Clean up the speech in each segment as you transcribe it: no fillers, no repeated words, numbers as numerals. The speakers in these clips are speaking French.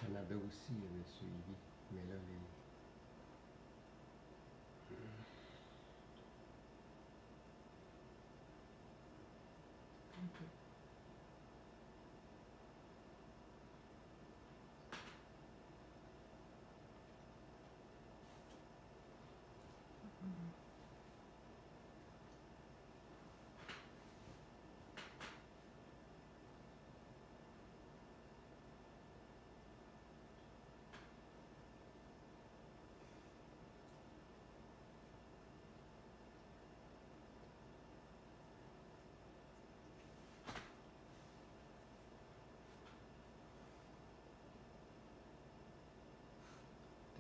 Canada aussi avait suivi, mais là, les... Ok.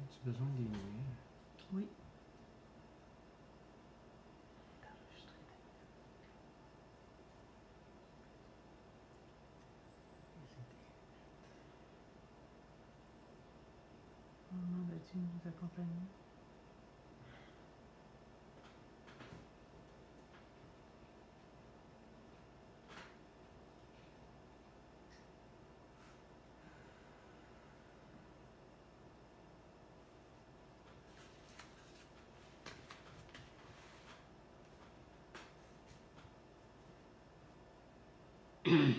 As-tu besoin des lumières? Oui. Maman, vas-tu nous accompagner? N'ose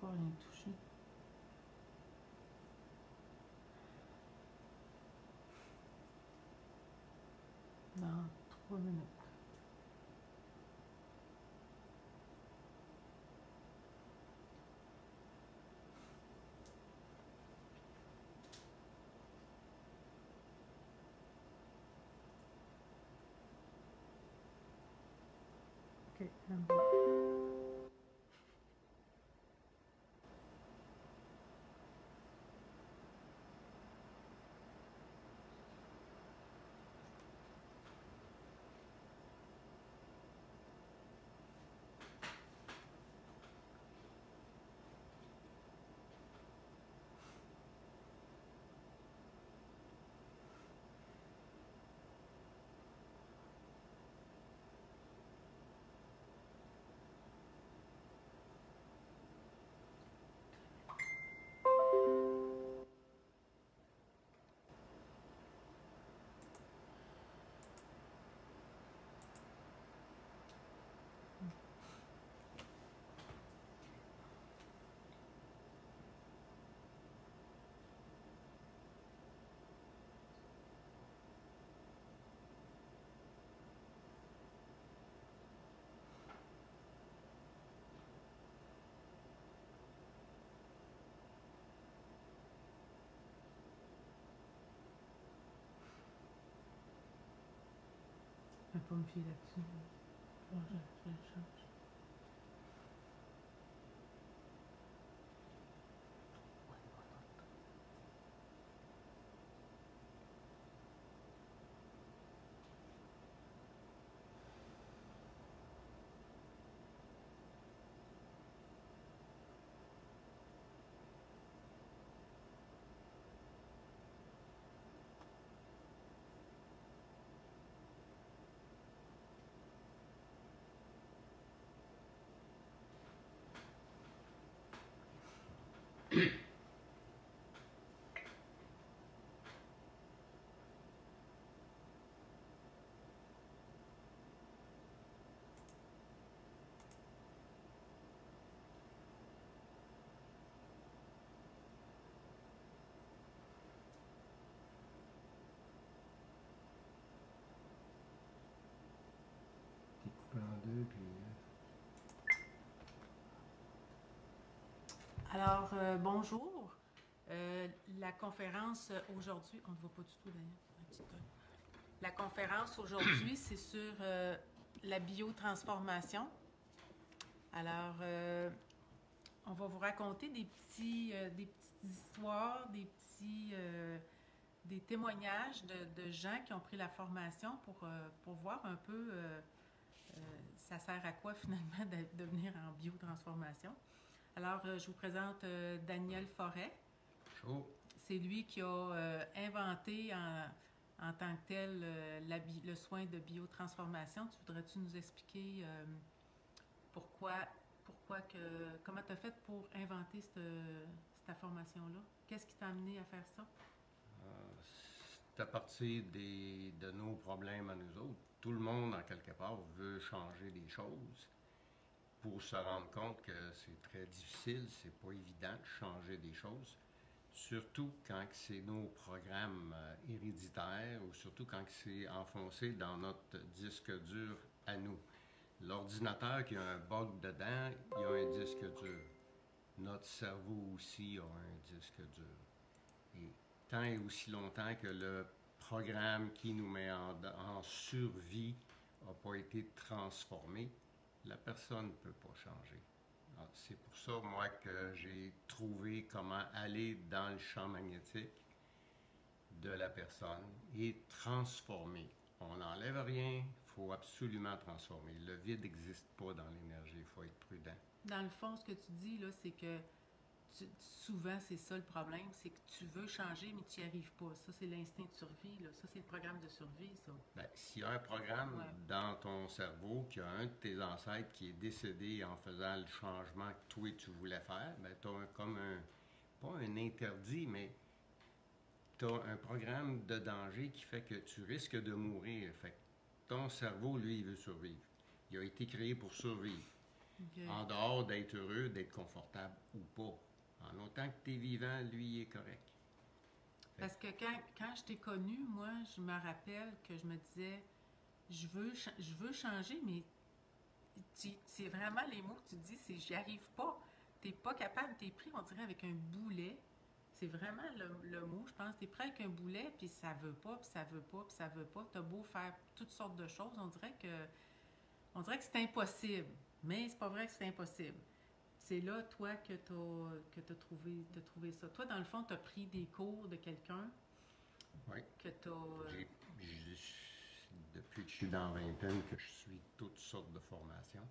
pas rien toucher. Dans 3 minutes. Ok, j'aime bien. Je vais pas me fier là-dessus. Bon, je change. T'es coupé en deux, puis... Alors, bonjour. La conférence aujourd'hui, on ne voit pas du tout d'ailleurs. La conférence aujourd'hui, c'est sur la biotransformation. Alors, on va vous raconter des petites histoires, des témoignages de gens qui ont pris la formation pour voir un peu ça sert à quoi finalement de venir en biotransformation. Alors, je vous présente Daniel Forêt. Chaud. C'est lui qui a inventé en tant que tel le soin de biotransformation. Voudrais-tu nous expliquer comment tu as fait pour inventer cette formation-là? Qu'est-ce qui t'a amené à faire ça? C'est à partir de nos problèmes à nous autres. Tout le monde, en quelque part, veut changer des choses pour se rendre compte que c'est très difficile, c'est pas évident de changer des choses. Surtout quand c'est nos programmes héréditaires ou surtout quand c'est enfoncé dans notre disque dur à nous. L'ordinateur qui a un bug dedans, il a un disque dur. Notre cerveau aussi a un disque dur. Et tant et aussi longtemps que le programme qui nous met en survie n'a pas été transformé, la personne ne peut pas changer. C'est pour ça, moi, que j'ai trouvé comment aller dans le champ magnétique de la personne et transformer. On n'enlève rien, il faut absolument transformer. Le vide n'existe pas dans l'énergie, il faut être prudent. Dans le fond, ce que tu dis, là, c'est que souvent, c'est ça le problème, c'est que tu veux changer, mais tu n'y arrives pas. Ça, c'est l'instinct de survie, là. Ça, c'est le programme de survie, ça. Bien, s'il y a un programme dans ton cerveau, qu'il y a un de tes ancêtres qui est décédé en faisant le changement que toi, tu voulais faire, bien, tu as comme pas un interdit, mais tu as un programme de danger qui fait que tu risques de mourir. Fait que ton cerveau, lui, il veut survivre. Il a été créé pour survivre. Okay. En dehors d'être heureux, d'être confortable ou pas. En autant que tu es vivant, lui, il est correct. Parce que quand je t'ai connu, moi, je me rappelle que je me disais, je veux changer, mais c'est vraiment les mots que tu dis, c'est j'y arrive pas. T'es pas capable, t'es pris, on dirait, avec un boulet. C'est vraiment le mot, je pense. T'es pris avec un boulet, puis ça veut pas, puis ça veut pas, puis ça veut pas. T'as beau faire toutes sortes de choses, on dirait que c'est impossible. Mais c'est pas vrai que c'est impossible. C'est là, toi, que t'as trouvé ça. Toi, dans le fond, t'as pris des cours de quelqu'un. Oui. Que t'as... Depuis que je suis dans la vingtaine, que je suis toutes sortes de formations.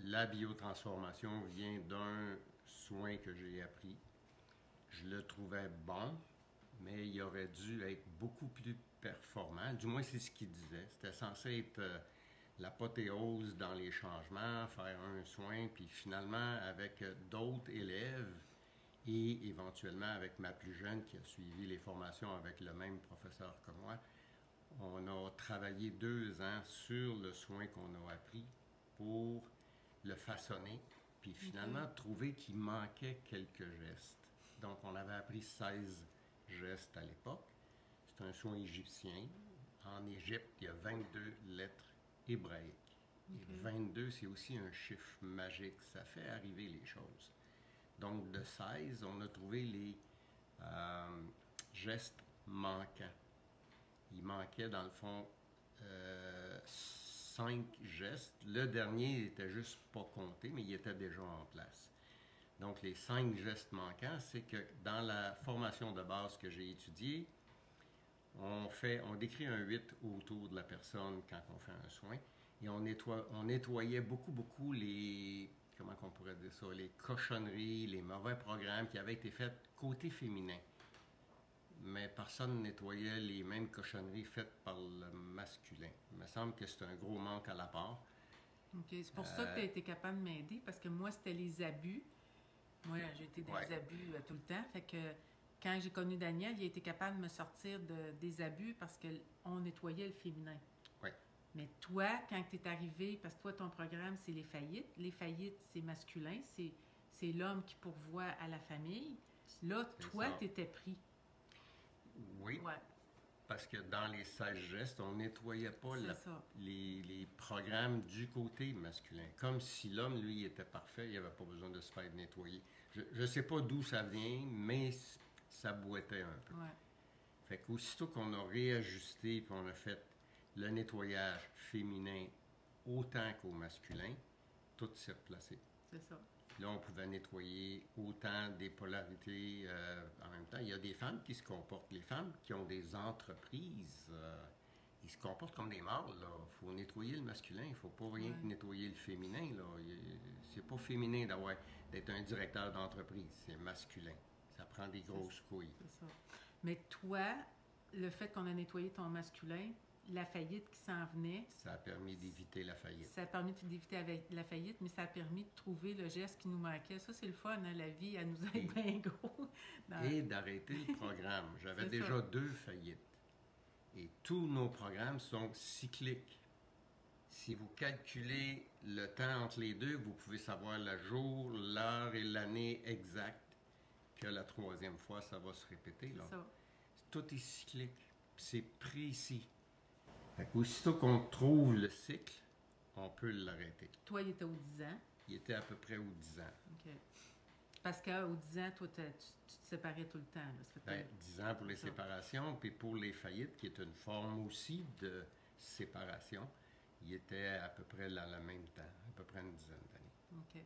La biotransformation vient d'un soin que j'ai appris. Je le trouvais bon, mais il aurait dû être beaucoup plus performant. Du moins, c'est ce qu'il disait. C'était censé être... l'apothéose dans les changements, faire un soin, puis finalement, avec d'autres élèves et éventuellement avec ma plus jeune qui a suivi les formations avec le même professeur que moi, on a travaillé 2 ans sur le soin qu'on a appris pour le façonner, puis finalement trouver qu'il manquait quelques gestes. Donc, on avait appris 16 gestes à l'époque. C'est un soin égyptien. En Égypte, il y a 22 lettres hébraïque. Et 22, c'est aussi un chiffre magique. Ça fait arriver les choses. Donc, de 16, on a trouvé les gestes manquants. Il manquait, dans le fond, 5 gestes. Le dernier n'était juste pas compté, mais il était déjà en place. Donc, les 5 gestes manquants, c'est que dans la formation de base que j'ai étudiée, on décrit un 8 autour de la personne quand on fait un soin et on nettoyait beaucoup les, comment qu'on pourrait dire ça, les cochonneries, les mauvais programmes qui avaient été faits côté féminin. Mais personne ne nettoyait les mêmes cochonneries faites par le masculin. Il me semble que c'est un gros manque à la part. OK. C'est pour ça que tu as été capable de m'aider, parce que moi, c'était les abus. Moi, j'ai été dans les abus tout le temps. Fait que quand j'ai connu Daniel, il a été capable de me sortir des abus parce qu'on nettoyait le féminin. Oui. Mais toi, quand tu es arrivé, parce que toi, ton programme, c'est les faillites. Les faillites, c'est masculin. C'est l'homme qui pourvoit à la famille. Là, toi, tu étais pris. Oui. Ouais. Parce que dans les 16 gestes, on ne nettoyait pas les programmes du côté masculin. Comme si l'homme, lui, était parfait, il n'y avait pas besoin de se faire nettoyer. Je ne sais pas d'où ça vient, mais ça boitait un peu. Ouais. Fait qu'aussitôt qu'on a réajusté et qu'on a fait le nettoyage féminin autant qu'au masculin, tout s'est replacé. C'est ça. Là, on pouvait nettoyer autant des polarités en même temps. Il y a des femmes qui se comportent. Les femmes qui ont des entreprises, ils se comportent comme des mâles. Il faut nettoyer le masculin. Il ne faut pas rien que nettoyer le féminin. C'est pas féminin d'être un directeur d'entreprise. C'est masculin. Ça prend des grosses couilles. C'est ça. Mais toi, le fait qu'on a nettoyé ton masculin, la faillite qui s'en venait... Ça a permis d'éviter la faillite. Ça a permis d'éviter la faillite, mais ça a permis de trouver le geste qui nous manquait. Ça, c'est le fun, hein? La vie, elle nous aide bien gros. Et d'arrêter le programme. J'avais déjà 2 faillites. Et tous nos programmes sont cycliques. Si vous calculez le temps entre les deux, vous pouvez savoir le jour, l'heure et l'année exacte que la 3e fois, ça va se répéter. Là. Tout est cyclique. C'est précis. Aussitôt qu'on trouve le cycle, on peut l'arrêter. Toi, il était aux 10 ans? Il était à peu près aux 10 ans. OK. Parce qu'aux 10 ans, toi, tu te séparais tout le temps. Là. 10 ans pour les séparations, puis pour les faillites, qui est une forme aussi de séparation, il était à peu près dans le même temps, à peu près une dizaine d'années. OK.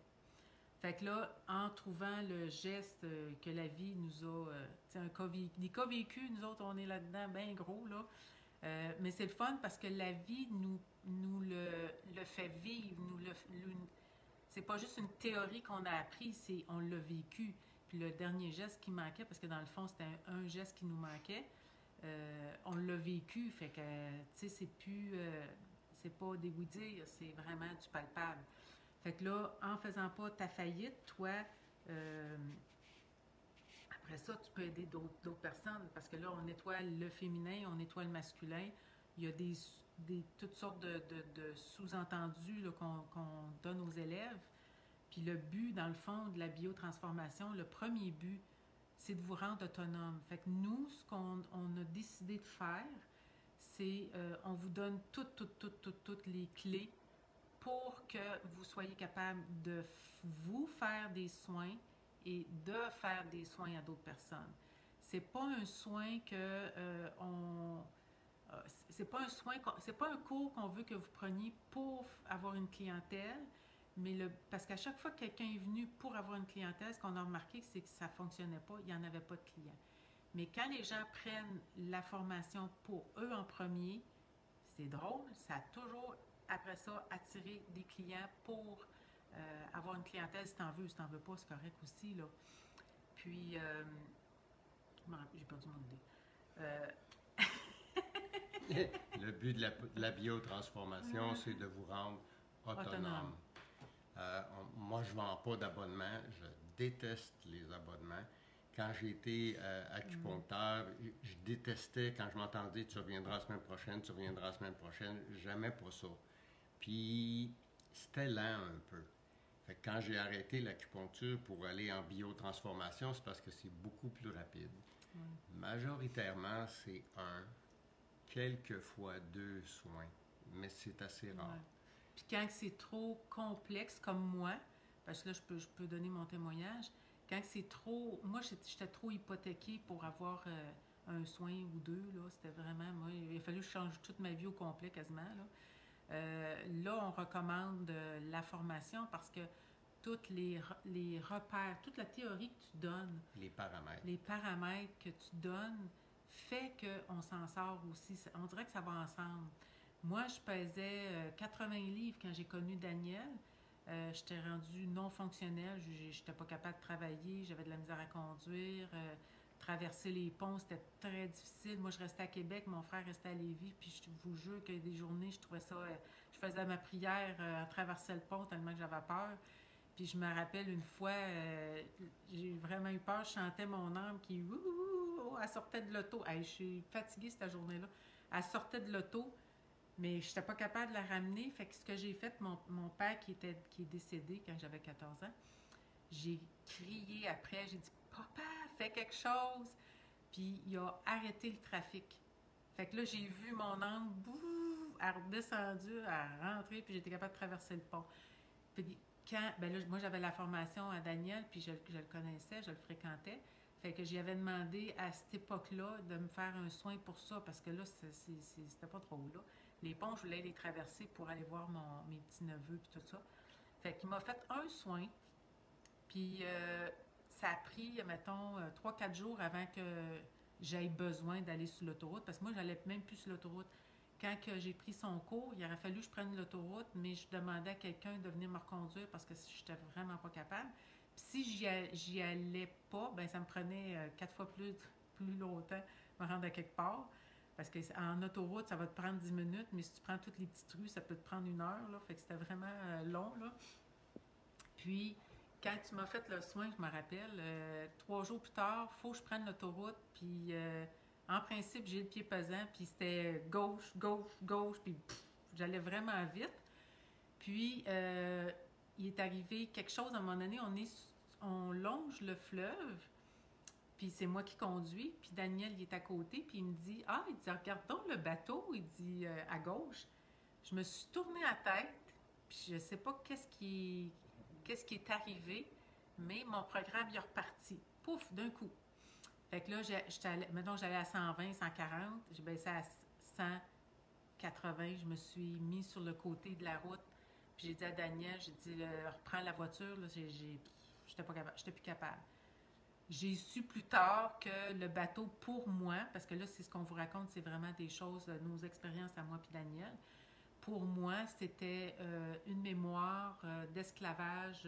Fait que là, en trouvant le geste que la vie nous a... des cas vécus, nous autres, on est là-dedans bien gros, là. Mais c'est le fun parce que la vie nous le fait vivre. C'est pas juste une théorie qu'on a appris, on l'a vécu. Puis le dernier geste qui manquait, parce que dans le fond, c'était un geste qui nous manquait, on l'a vécu. Fait que, tu sais, c'est plus... c'est pas des oui-dire, c'est vraiment du palpable. Fait que là, en faisant pas ta faillite, toi... après ça, tu peux aider d'autres personnes parce que là, on nettoie le féminin, on nettoie le masculin. Il y a toutes sortes de sous-entendus là, qu'on donne aux élèves. Puis le but, dans le fond, de la biotransformation, le premier but, c'est de vous rendre autonome. Fait que nous, ce qu'on a décidé de faire, c'est on vous donne toutes les clés pour que vous soyez capable de vous faire des soins et de faire des soins à d'autres personnes. C'est pas un soin que c'est pas un cours qu'on veut que vous preniez pour avoir une clientèle, mais parce qu'à chaque fois que quelqu'un est venu pour avoir une clientèle, ce qu'on a remarqué, c'est que ça fonctionnait pas, il n'y en avait pas de clients. Mais quand les gens prennent la formation pour eux en premier, c'est drôle, ça a toujours, après ça, attiré des clients pour avoir une clientèle. Si t'en veux pas, c'est correct aussi, là. Puis, j'ai perdu mon idée. Le but de la biotransformation, c'est de vous rendre autonome. Moi, je ne vends pas d'abonnement. Je déteste les abonnements. Quand j'ai été acupuncteur, je détestais quand je m'entendais « tu reviendras la semaine prochaine, tu reviendras la semaine prochaine ». J'aimais pas ça. Puis, c'était lent un peu. Fait que quand j'ai arrêté l'acupuncture pour aller en biotransformation, c'est parce que c'est beaucoup plus rapide. Majoritairement, c'est quelquefois 2 soins, mais c'est assez rare. Puis quand c'est trop complexe, comme moi, parce que là, je peux donner mon témoignage, quand c'est trop... Moi, j'étais trop hypothéquée pour avoir un soin ou 2, là. C'était vraiment... Moi, il a fallu que je change toute ma vie au complet, quasiment, là. Là, on recommande la formation parce que tous les repères, toute la théorie que tu donnes, les paramètres que tu donnes, fait qu'on s'en sort aussi. On dirait que ça va ensemble. Moi, je pesais 80 livres quand j'ai connu Daniel. J'étais rendue non fonctionnelle. J'étais pas capable de travailler. J'avais de la misère à conduire. Traverser les ponts, c'était très difficile. Moi, je restais à Québec, mon frère restait à Lévis, puis je vous jure qu'il y a des journées, je trouvais ça... je faisais ma prière à traverser le pont tellement que j'avais peur. Puis je me rappelle une fois, j'ai vraiment eu peur, je chantais mon âme qui... elle sortait de l'auto. Hey, je suis fatiguée cette journée-là. Elle sortait de l'auto, mais je n'étais pas capable de la ramener. Fait que ce que j'ai fait, mon père qui est décédé quand j'avais 14 ans, j'ai crié après, j'ai dit « Papa, fais quelque chose! » Puis il a arrêté le trafic. Fait que là, j'ai vu mon âme, elle a redescendu, elle a rentré, puis j'étais capable de traverser le pont. Puis moi, j'avais la formation à Daniel, puis je le connaissais, je le fréquentais. Fait que j'y avais demandé à cette époque-là de me faire un soin pour ça, parce que là, c'était pas trop là. Les ponts, je voulais les traverser pour aller voir mes petits-neveux, puis tout ça. Fait qu'il m'a fait un soin, puis ça a pris, mettons, 3-4 jours avant que j'aie besoin d'aller sur l'autoroute, parce que moi, j'allais même plus sur l'autoroute. Quand que j'ai pris son cours, il aurait fallu que je prenne l'autoroute, mais je demandais à quelqu'un de venir me reconduire parce que je n'étais vraiment pas capable. Puis si j'y allais pas, ben ça me prenait 4 fois plus longtemps de me rendre à quelque part. Parce qu'en autoroute, ça va te prendre 10 minutes, mais si tu prends toutes les petites rues, ça peut te prendre 1 heure. Là, fait que c'était vraiment long. Là. Puis, quand tu m'as fait le soin, je me rappelle, 3 jours plus tard, il faut que je prenne l'autoroute. Puis, en principe, j'ai le pied pesant. Puis, c'était gauche, gauche, gauche. Puis, j'allais vraiment vite. Puis, il est arrivé quelque chose à un moment donné. On longe le fleuve. Puis c'est moi qui conduis, puis Daniel, il est à côté, puis il me dit « Ah, il dit, regarde donc le bateau, il dit, à gauche. » Je me suis tournée la tête, puis je sais pas qu'est-ce qui est arrivé, mais mon programme, il est reparti. Pouf, d'un coup. Fait que là, maintenant, j'allais à 120, 140, j'ai baissé à 180, je me suis mis sur le côté de la route, puis j'ai dit à Daniel, j'ai dit « Reprends la voiture, là, j'étais pas capable, j'étais plus capable. » J'ai su plus tard que le bateau, pour moi, parce que là, c'est ce qu'on vous raconte, c'est vraiment des choses, nos expériences à moi puis Daniel. Pour moi, c'était une mémoire d'esclavage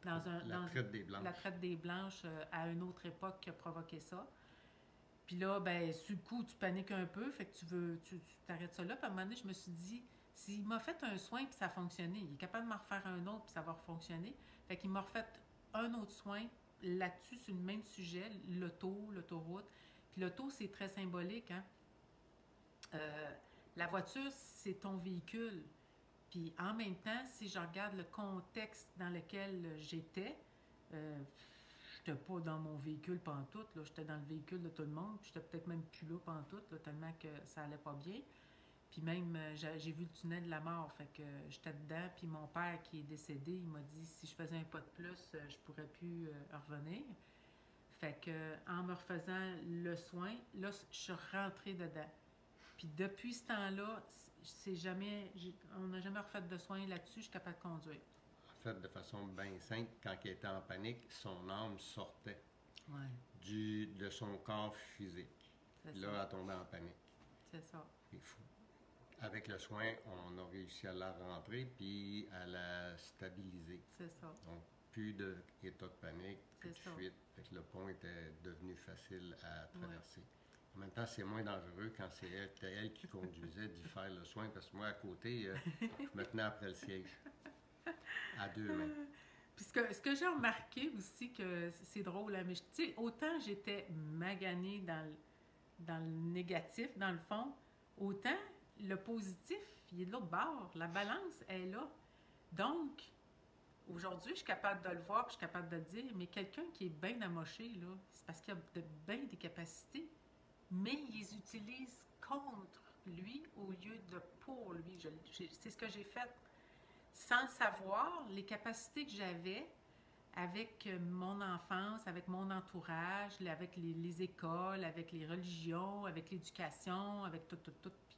la traite des Blanches. La traite des Blanches à une autre époque qui a provoqué ça. Puis là, ben, sur le coup, tu paniques un peu, fait que tu t'arrêtes ça là. Puis à un moment donné, je me suis dit, s'il m'a fait un soin puis ça a fonctionné, il est capable de m'en refaire un autre puis ça va fonctionner. Fait qu'il m'a refait un autre soin là-dessus, sur le même sujet, l'autoroute. Puis l'auto, c'est très symbolique, hein? La voiture, c'est ton véhicule. Puis en même temps, si je regarde le contexte dans lequel j'étais, je n'étais pas dans mon véhicule pantoute, là, j'étais dans le véhicule de tout le monde, puis j'étais peut-être même plus là pantoute, là, tellement que ça allait pas bien. Puis même, j'ai vu le tunnel de la mort, fait que j'étais dedans, puis mon père qui est décédé, il m'a dit si je faisais un pas de plus, je pourrais plus revenir. Fait que en me refaisant le soin, là, je suis rentrée dedans. Puis depuis ce temps-là, on n'a jamais refait de soins là-dessus, je suis capable de conduire. En fait, de façon bien simple, quand il était en panique, son âme sortait de son corps physique. Là, elle tombait en panique. C'est ça. Il faut. Avec le soin, on a réussi à la rentrer puis à la stabiliser. C'est ça. Donc, plus d'état de panique, plus de fuite. Fait que le pont était devenu facile à traverser. Ouais. En même temps, c'est moins dangereux quand c'était elle qui conduisait d'y faire le soin, parce que moi, à côté, je me tenais après le siège, à 2 mains. Puis ce que j'ai remarqué aussi, que c'est drôle, hein, mais tu sais, autant j'étais maganée dans le négatif, dans le fond, autant le positif, il est de l'autre bord. La balance est là. Donc, aujourd'hui, je suis capable de le voir, puis je suis capable de le dire, mais quelqu'un qui est bien amoché, là, c'est parce qu'il a bien des capacités, mais il les utilise contre lui au lieu de pour lui. C'est ce que j'ai fait. Sans savoir les capacités que j'avais avec mon enfance, avec mon entourage, avec les écoles, avec les religions, avec l'éducation, avec tout, puis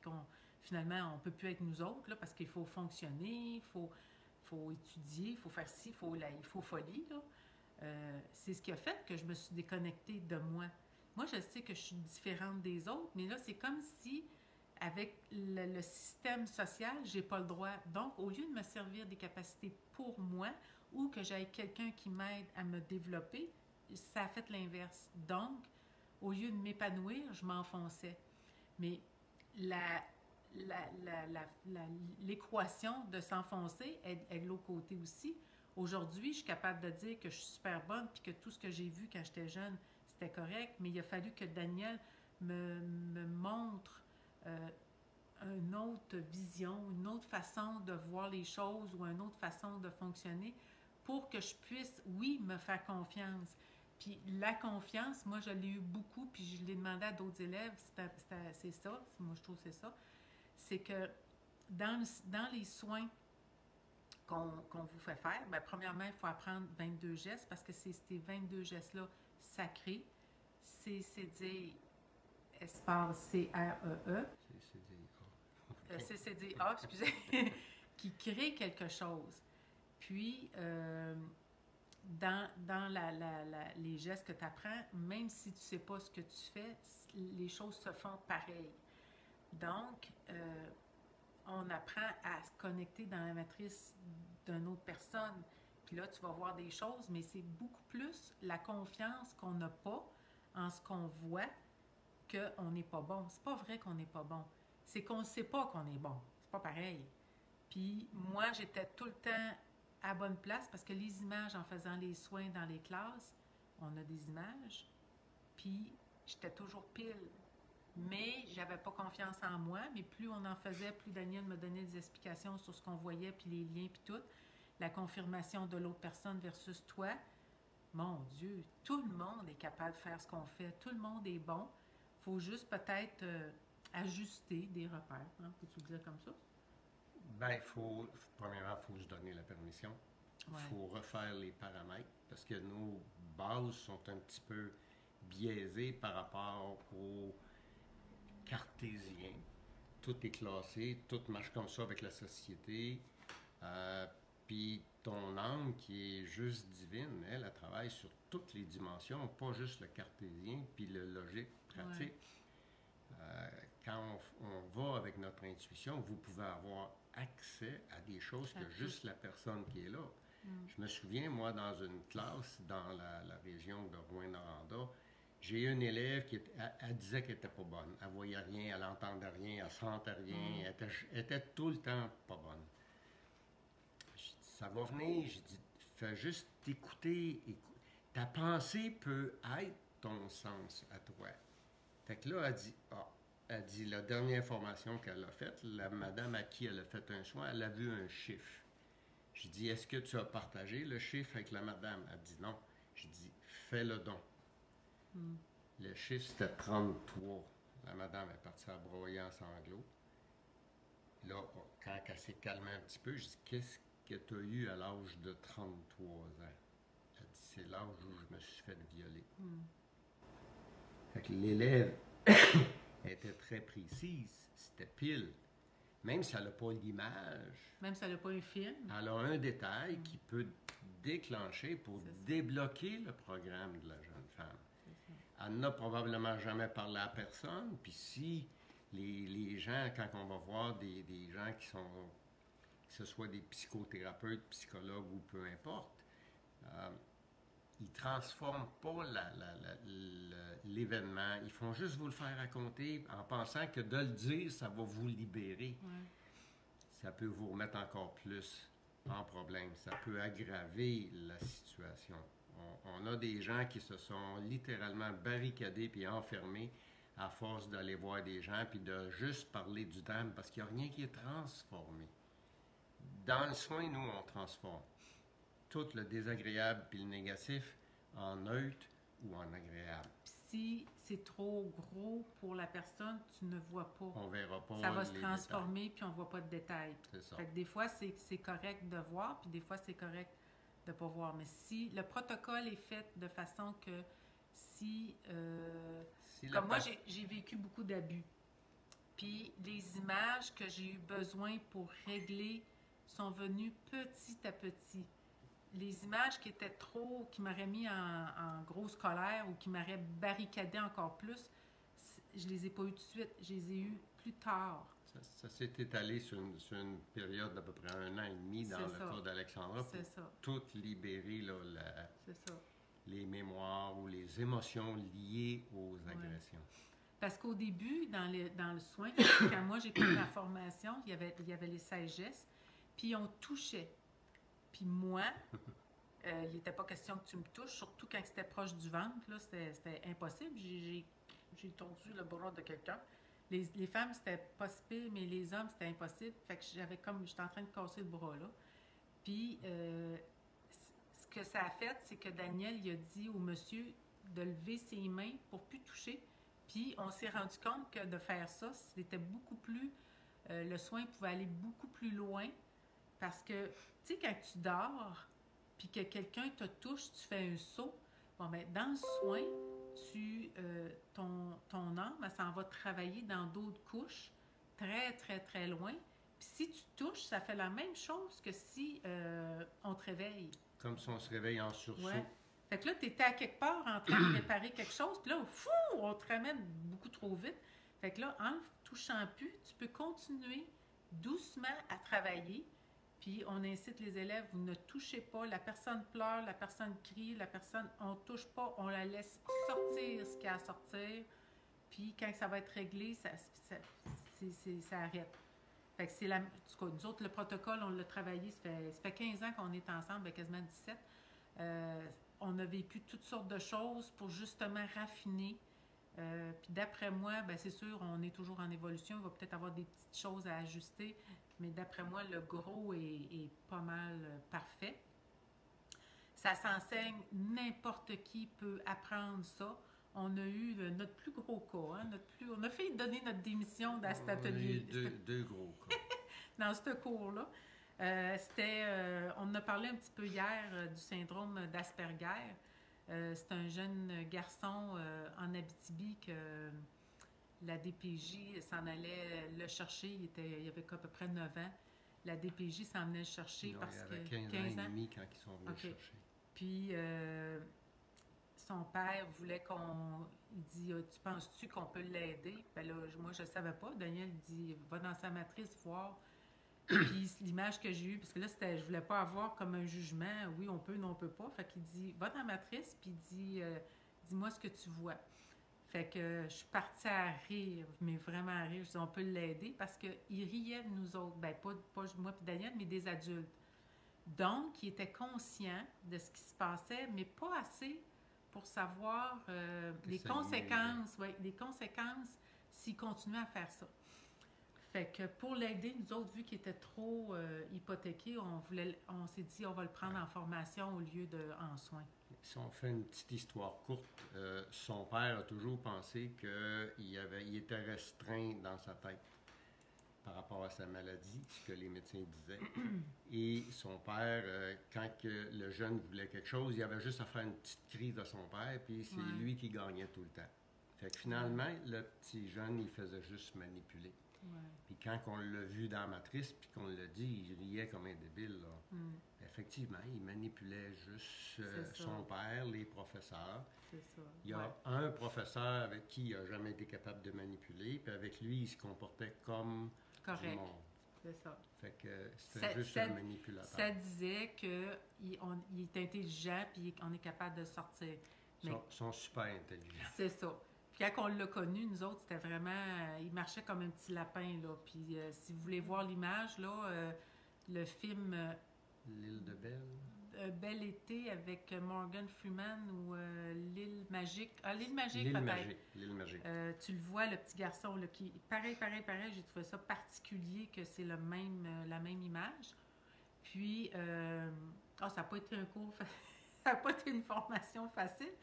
finalement, on ne peut plus être nous autres, là, parce qu'il faut fonctionner, il faut étudier, il faut faire ci, il faut folie. Là. C'est ce qui a fait que je me suis déconnectée de moi. Moi, je sais que je suis différente des autres, mais là, c'est comme si, avec le système social, j'ai pas le droit. Donc, au lieu de me servir des capacités pour moi, ou que j'aille quelqu'un qui m'aide à me développer, ça a fait l'inverse. Donc, au lieu de m'épanouir, je m'enfonçais. Mais l'équation de s'enfoncer est de l'autre côté aussi. Aujourd'hui, je suis capable de dire que je suis super bonne puis que tout ce que j'ai vu quand j'étais jeune, c'était correct, mais il a fallu que Daniel me montre une autre vision, une autre façon de voir les choses ou une autre façon de fonctionner pour que je puisse, oui, me faire confiance. Puis la confiance, moi, je l'ai eu beaucoup, puis je l'ai demandé à d'autres élèves, c'est ça, moi je trouve que c'est ça, c'est que dans les soins qu'on vous fait faire, bien, premièrement, il faut apprendre 22 gestes, parce que c'est ces 22 gestes-là sacrés. CCD, espace C-R-E-E. CCDA, excusez, qui crée quelque chose. Puis, dans les gestes que tu apprends, même si tu ne sais pas ce que tu fais, les choses se font pareil. Donc, on apprend à se connecter dans la matrice d'une autre personne. Puis là, tu vas voir des choses, mais c'est beaucoup plus la confiance qu'on n'a pas en ce qu'on voit qu'on n'est pas bon. C'est pas vrai qu'on n'est pas bon. C'est qu'on ne sait pas qu'on est bon. C'est pas pareil. Puis moi, j'étais tout le temps à bonne place parce que les images, en faisant les soins dans les classes, on a des images, puis j'étais toujours pile. Mais j'avais pas confiance en moi, mais plus on en faisait, plus Daniel me donnait des explications sur ce qu'on voyait, puis les liens, puis tout. La confirmation de l'autre personne versus toi. Mon Dieu, tout le monde est capable de faire ce qu'on fait. Tout le monde est bon. Il faut juste peut-être ajuster des repères. Hein? Peux-tu le dire comme ça? Ben, premièrement, il faut se donner la permission. Il Ouais. faut refaire les paramètres parce que nos bases sont un petit peu biaisées par rapport aux cartésiens. Tout est classé, tout marche comme ça avec la société. Puis ton âme, qui est juste divine, elle travaille sur toutes les dimensions, pas juste le cartésien, puis le logique pratique. Ouais. Quand on va avec notre intuition, vous pouvez avoir accès à des choses que juste la personne qui est là. Je me souviens, moi, dans une classe dans la région de Rouyn-Noranda, j'ai une élève qui elle disait qu'elle n'était pas bonne. Elle voyait rien, elle n'entendait rien, elle sentait rien, elle était tout le temps pas bonne. J'ai dit, ça va venir. J'ai dit, fais juste t'écouter. Ta pensée peut être ton sens à toi. Fait que là, elle dit la dernière formation qu'elle a faite, la madame à qui elle a fait un soin, elle a vu un chiffre. J'ai dit, est-ce que tu as partagé le chiffre avec la madame? Elle dit non. J'ai dit, fais le don. Le chiffre, c'était 33. La madame est partie à broyer en sanglots. Là, quand elle s'est calmée un petit peu, je dis, qu'est-ce que tu as eu à l'âge de 33 ans? Elle dit, c'est l'âge où je me suis fait violer. Fait que l'élève était très précise. C'était pile. Même si elle n'a pas l'image. Même si elle n'a pas un film. Elle a un détail qui peut déclencher pour débloquer le programme de la jeune femme. Elle n'a probablement jamais parlé à personne. Puis si les gens, quand on va voir des gens qui sont, que ce soit des psychothérapeutes, psychologues ou peu importe, ils ne transforment pas l'événement. Ils font juste vous le faire raconter en pensant que de le dire, ça va vous libérer. Ouais. Ça peut vous remettre encore plus en problème. Ça peut aggraver la situation. On a des gens qui se sont littéralement barricadés puis enfermés à force d'aller voir des gens puis de juste parler du drame parce qu'il n'y a rien qui est transformé. Dans le soin, nous, on transforme tout le désagréable puis le négatif en neutre ou en agréable. Si c'est trop gros pour la personne, tu ne vois pas. On verra pas. Ça va se transformer puis on ne voit pas de détails. C'est ça. Fait que des fois, c'est correct de voir puis des fois, c'est correct de ne pas voir. Mais si le protocole est fait de façon que si comme moi, j'ai vécu beaucoup d'abus. Puis les images que j'ai eu besoin pour régler sont venues petit à petit. Les images qui étaient trop, qui m'auraient mis en grosse colère ou qui m'auraient barricadé encore plus, je les ai pas eues tout de suite. Je les ai eues plus tard. Ça s'est étalé sur une période d'à peu près 1 an et demi dans le cas d'Alexandra pour tout libérer là, les mémoires ou les émotions liées aux agressions. Parce qu'au début, dans le soin, quand moi j'ai pris ma formation, il y avait les 16 gestes, puis on touchait. Puis moi, il n'était pas question que tu me touches, surtout quand c'était proche du ventre, là, c'était impossible. J'ai tordu le bras de quelqu'un. Les femmes, c'était pas si pire, mais les hommes, c'était impossible. Fait que j'étais en train de casser le bras, là. Puis, ce que ça a fait, c'est que Daniel, il a dit au monsieur de lever ses mains pour plus toucher. Puis, on s'est rendu compte que de faire ça, c'était beaucoup plus... le soin pouvait aller beaucoup plus loin parce que, tu sais, quand tu dors, puis que quelqu'un te touche, tu fais un saut. Bon, bien, dans le soin, ton âme, elle s'en va travailler dans d'autres couches, très, très, très loin. Puis si tu touches, ça fait la même chose que si on te réveille. Comme si on se réveille en sursaut. Ouais. Fait que là, tu étais à quelque part en train de réparer quelque chose, puis là, fou, on te ramène beaucoup trop vite. Fait que là, en ne touchant plus, tu peux continuer doucement à travailler. Puis on incite les élèves, vous ne touchez pas, la personne pleure, la personne crie, la personne, on ne touche pas, on la laisse sortir ce qu'il y a à sortir. Puis quand ça va être réglé, ça arrête. Fait que c'est en tout cas, nous autres, le protocole, on l'a travaillé, ça fait 15 ans qu'on est ensemble, quasiment 17. On a vécu toutes sortes de choses pour justement raffiner. Puis d'après moi, ben c'est sûr, on est toujours en évolution, il va peut-être avoir des petites choses à ajuster, mais d'après moi, le gros est pas mal parfait. Ça s'enseigne, n'importe qui peut apprendre ça. On a eu notre plus gros cas, hein, on a fait donner notre démission dans cet atelier. Deux gros cas. Dans ce cours-là. On en a parlé un petit peu hier du syndrome d'Asperger. C'est un jeune garçon en Abitibi que la DPJ s'en allait le chercher. Il avait à peu près 9 ans. La DPJ s'en venait le chercher Non, parce il avait que 15 ans et demi quand ils sont venus le chercher. Puis son père voulait il dit, tu penses-tu qu'on peut l'aider? Ben là, moi, je ne savais pas. Daniel dit, va dans sa matrice voir. Puis l'image que j'ai eue, parce que là, je voulais pas avoir comme un jugement, oui, on peut, non, on peut pas. Fait qu'il dit, va dans la matrice, puis dis-moi ce que tu vois. Fait que je suis partie à rire, mais vraiment à rire. Je dis, on peut l'aider, parce qu'il riait de nous autres. Ben, pas moi puis Daniel, mais des adultes. Donc, il était conscient de ce qui se passait, mais pas assez pour savoir les conséquences s'il continuait à faire ça. Fait que pour l'aider, nous autres, vu qu'il était trop hypothéqué, on s'est dit on va le prendre en formation au lieu en soins. Si on fait une petite histoire courte, son père a toujours pensé qu'il était restreint dans sa tête par rapport à sa maladie, ce que les médecins disaient. Et son père, quand le jeune voulait quelque chose, il avait juste à faire une petite crise à son père, puis c'est lui qui gagnait tout le temps. Fait que finalement, le petit jeune, il faisait juste manipuler. Ouais. Puis quand on l'a vu dans la matrice, puis qu'on l'a dit, il riait comme un débile. Là. Effectivement, il manipulait juste son père, les professeurs. C'est ça. Il y a un professeur avec qui il n'a jamais été capable de manipuler, puis avec lui, il se comportait comme du monde. C'est ça. Fait que c'était juste un manipulateur. Ça disait qu'il est intelligent, puis on est capable de sortir. Ils sont super intelligents. C'est ça. Puis quand on l'a connu, nous autres, c'était vraiment... il marchait comme un petit lapin, là. Puis si vous voulez voir l'image, là, le film... L'île de Belle. Bel été avec Morgan Freeman ou l'île magique. Ah, l'île magique, l'île peut-être. Magique. L'île magique. Tu le vois, le petit garçon, là, qui... Pareil, j'ai trouvé ça particulier que c'est la même image. Puis, ça n'a pas été un cours... ça n'a pas été une formation facile.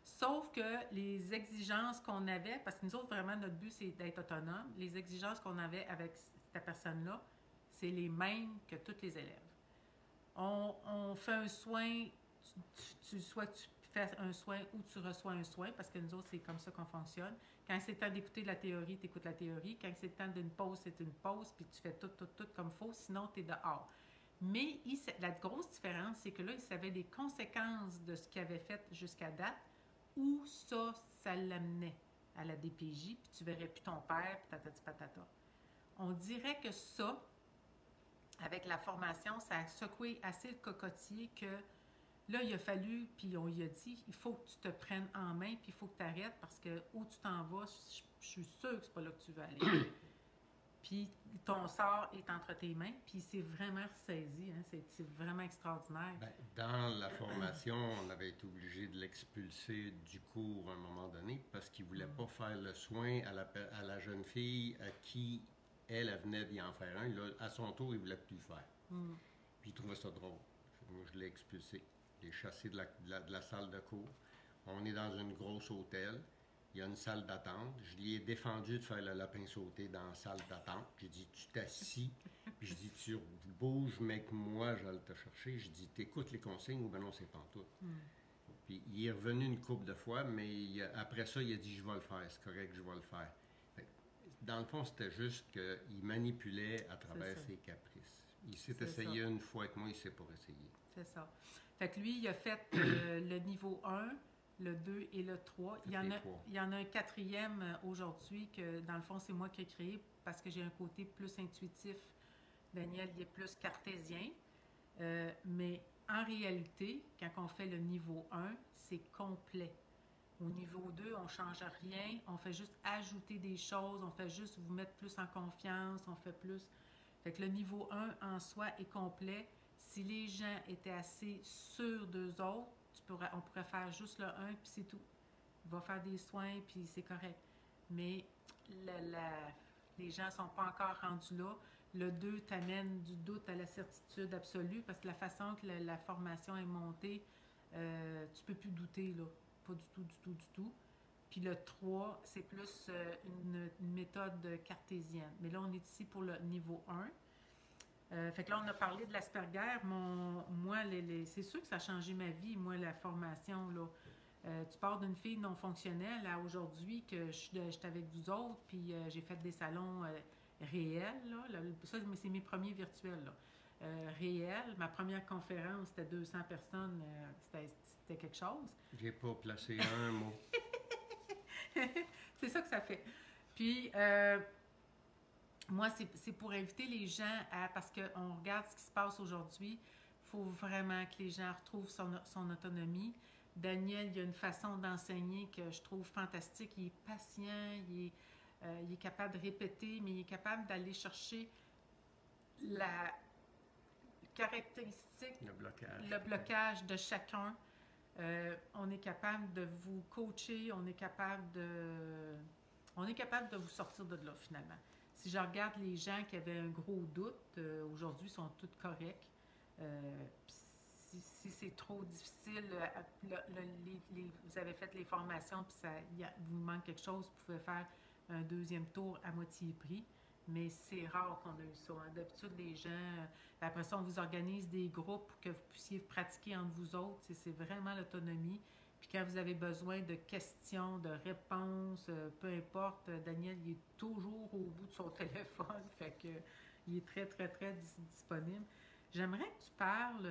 Sauf que les exigences qu'on avait, parce que nous autres, vraiment, notre but, c'est d'être autonome. Les exigences qu'on avait avec cette personne-là, c'est les mêmes que tous les élèves. On fait un soin, soit tu fais un soin ou tu reçois un soin, parce que nous autres, c'est comme ça qu'on fonctionne. Quand c'est le temps d'écouter de la théorie, tu écoutes la théorie. Quand c'est le temps d'une pause, c'est une pause, puis tu fais tout comme il faut, sinon tu es dehors. Mais la grosse différence, c'est que là, il savait les conséquences de ce qu'il avait fait jusqu'à date, où ça l'amenait à la DPJ, puis tu verrais plus ton père, puis tatati patata. On dirait que ça, avec la formation, ça a secoué assez le cocotier que là, il a fallu, puis on lui a dit, il faut que tu te prennes en main, puis il faut que tu arrêtes, parce que où tu t'en vas, je suis sûre que c'est pas là que tu veux aller. Puis ton sort est entre tes mains, puis c'est vraiment ressaisi, hein, c'est vraiment extraordinaire. Ben, dans la formation, on avait été obligé de l'expulser du cours à un moment donné parce qu'il ne voulait pas faire le soin à la jeune fille à qui elle venait d'y en faire un. Là, à son tour, il ne voulait plus le faire. Puis il trouvait ça drôle. Moi, je l'ai expulsé. Je l'ai chassé de la salle de cours. On est dans une grosse hôtel. Il y a une salle d'attente. Je lui ai défendu de faire le lapin sauté dans la salle d'attente. J'ai dit, tu t'assis. Puis je dis, tu bouges, mec, moi, je vais te chercher. Je dis, t'écoutes les consignes ou ben non, c'est pantoute. Puis il est revenu une couple de fois, mais après ça, il a dit, je vais le faire. C'est correct, je vais le faire. dans le fond, c'était juste qu'il manipulait à travers ses caprices. Il s'est essayé une fois avec moi, il ne s'est pas essayé. C'est ça. Fait que lui, il a fait le niveau 1, le 2 et le 3. Il y en a un quatrième aujourd'hui que, dans le fond, c'est moi qui ai créé parce que j'ai un côté plus intuitif. Daniel, il est plus cartésien. Mais en réalité, quand on fait le niveau 1, c'est complet. Au niveau 2, on ne change rien, on fait juste ajouter des choses, on fait juste vous mettre plus en confiance, on fait plus. Fait que le niveau 1 en soi est complet. Si les gens étaient assez sûrs d'eux autres, on pourrait faire juste le 1 puis c'est tout. Il va faire des soins puis c'est correct. Mais les gens ne sont pas encore rendus là. Le 2 t'amène du doute à la certitude absolue parce que la façon que la formation est montée, tu ne peux plus douter, là. Pas du tout, du tout, du tout. Puis le 3, c'est plus une méthode cartésienne. Mais là, on est ici pour le niveau 1. Fait que là, on a parlé de l'Asperger. Moi, c'est sûr que ça a changé ma vie, moi, la formation, là. Tu pars d'une fille non fonctionnelle à aujourd'hui que je suis avec vous autres, puis j'ai fait des salons réels, là. Ça, c'est mes premiers virtuels, là. Réels. Ma première conférence, c'était 200 personnes. C'était quelque chose. J'ai pas placé un mot. C'est ça que ça fait. Puis, moi, c'est pour inviter les gens à... Parce qu'on regarde ce qui se passe aujourd'hui. Il faut vraiment que les gens retrouvent son autonomie. Daniel, il a une façon d'enseigner que je trouve fantastique. Il est patient, il est capable de répéter, mais il est capable d'aller chercher la caractéristique, le blocage de chacun. On est capable de vous coacher, on est capable de vous sortir de là, finalement. Si je regarde les gens qui avaient un gros doute, aujourd'hui, sont tous corrects. Si c'est trop difficile, vous avez fait les formations, puis vous manque quelque chose, vous pouvez faire un deuxième tour à moitié prix. Mais c'est rare qu'on a eu ça. Hein. D'habitude, les gens... Après ça, on vous organise des groupes pour que vous puissiez pratiquer entre vous autres. C'est vraiment l'autonomie. Puis quand vous avez besoin de questions, de réponses, peu importe, Daniel, il est toujours au bout de son téléphone. Fait que il est très, très, très disponible. J'aimerais que tu parles...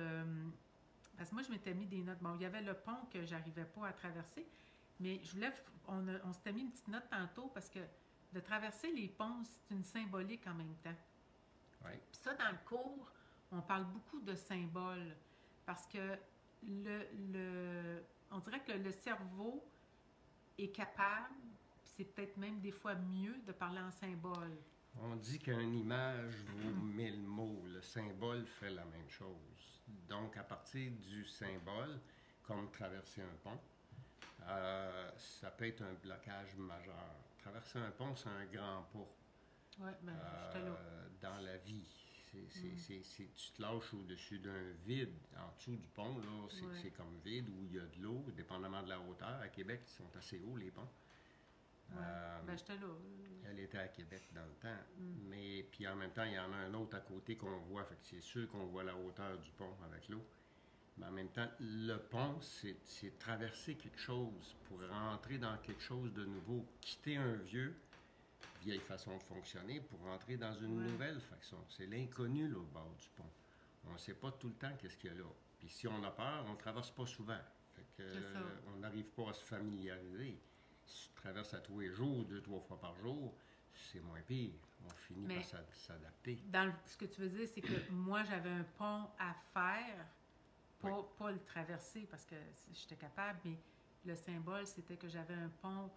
parce que moi, je m'étais mis des notes. Bon, il y avait le pont que j'arrivais pas à traverser. Mais je voulais... On s'était mis une petite note tantôt parce que de traverser les ponts, c'est une symbolique en même temps. Oui. Puis ça, dans le cours, on parle beaucoup de symboles parce que on dirait que le cerveau est capable, puis c'est peut-être même des fois mieux de parler en symbole. On dit qu'une image vaut 1000 mots. Le symbole fait la même chose. Donc, à partir du symbole, comme traverser un pont, ça peut être un blocage majeur. Traverser un pont, c'est un grand pas. Oui, bien, j'étais là. Dans la vie. Tu te lâches au-dessus d'un vide. En dessous du pont, là, c'est comme vide où il y a de l'eau, dépendamment de la hauteur. À Québec, ils sont assez hauts, les ponts. Ben, j'étais là. Elle était à Québec dans le temps. Mais puis en même temps, il y en a un autre à côté qu'on voit. Fait que c'est sûr qu'on voit la hauteur du pont avec l'eau. Mais en même temps, le pont, c'est traverser quelque chose pour rentrer dans quelque chose de nouveau. Quitter un vieille façon de fonctionner pour rentrer dans une nouvelle façon. C'est l'inconnu là, au bord du pont. On ne sait pas tout le temps qu'est-ce qu'il y a là. Puis si on a peur, on ne traverse pas souvent. Fait que, on n'arrive pas à se familiariser. Si tu traverses à tous les jours, 2-3 fois par jour, c'est moins pire. On finit par s'adapter. Ce que tu veux dire, c'est que moi, j'avais un pont à faire, pas le traverser parce que j'étais capable, mais le symbole, c'était que j'avais un pont,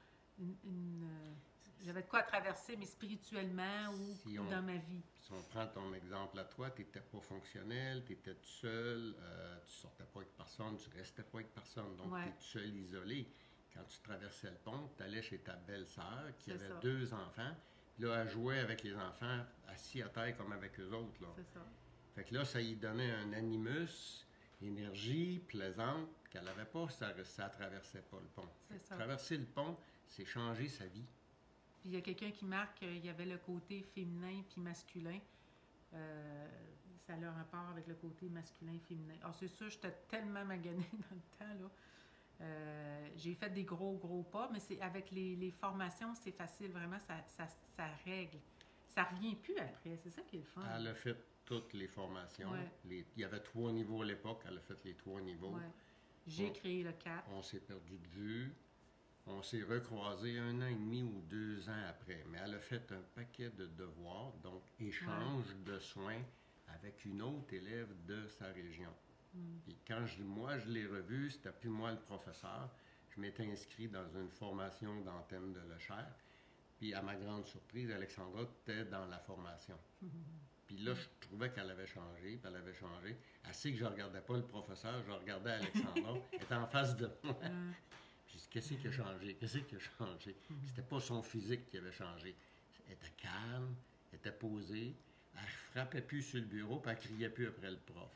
j'avais de quoi traverser, mais spirituellement ou dans ma vie. Si on prend ton exemple à toi, tu n'étais pas fonctionnel, tu étais tout seul, tu sortais pas avec personne, tu restais pas avec personne, donc tu es tout seul, isolé. Quand tu traversais le pont, tu allais chez ta belle-sœur qui avait 2 enfants. Là, elle jouait avec les enfants assis à terre comme avec eux autres. Là. C'est ça. Fait que là, ça lui donnait un animus, énergie plaisante qu'elle n'avait pas, ça ne traversait pas le pont. Traverser le pont, c'est changer sa vie. Puis il y a quelqu'un qui marque qu'il y avait le côté féminin puis masculin. Ça a le rapport avec le côté masculin-féminin. Alors, c'est sûr, j'étais tellement maganée dans le temps, là. J'ai fait des gros pas, mais c'est avec les formations, c'est facile, vraiment, ça règle. Ça revient plus après, c'est ça qui est le fun. Elle a fait toutes les formations. Ouais. Il y avait 3 niveaux à l'époque, elle a fait les 3 niveaux. Ouais. J'ai créé le 4. On s'est perdu de vue. On s'est recroisés 1 an et demi ou 2 ans après. Mais elle a fait un paquet de devoirs, donc échange de soins avec une autre élève de sa région. Puis quand moi je l'ai revue, c'était plus moi le professeur. Je m'étais inscrit dans une formation d'Antenne de Lecher. Puis à ma grande surprise, Alexandra était dans la formation. Puis là, je trouvais qu'elle avait changé, puis elle avait changé. Assez que je ne regardais pas le professeur, je regardais Alexandra. Elle était en face de moi. J'ai dit, qu'est-ce qui a changé? Qu'est-ce qui a changé? C'était pas son physique qui avait changé. Elle était calme, elle était posée, elle frappait plus sur le bureau, puis elle criait plus après le prof.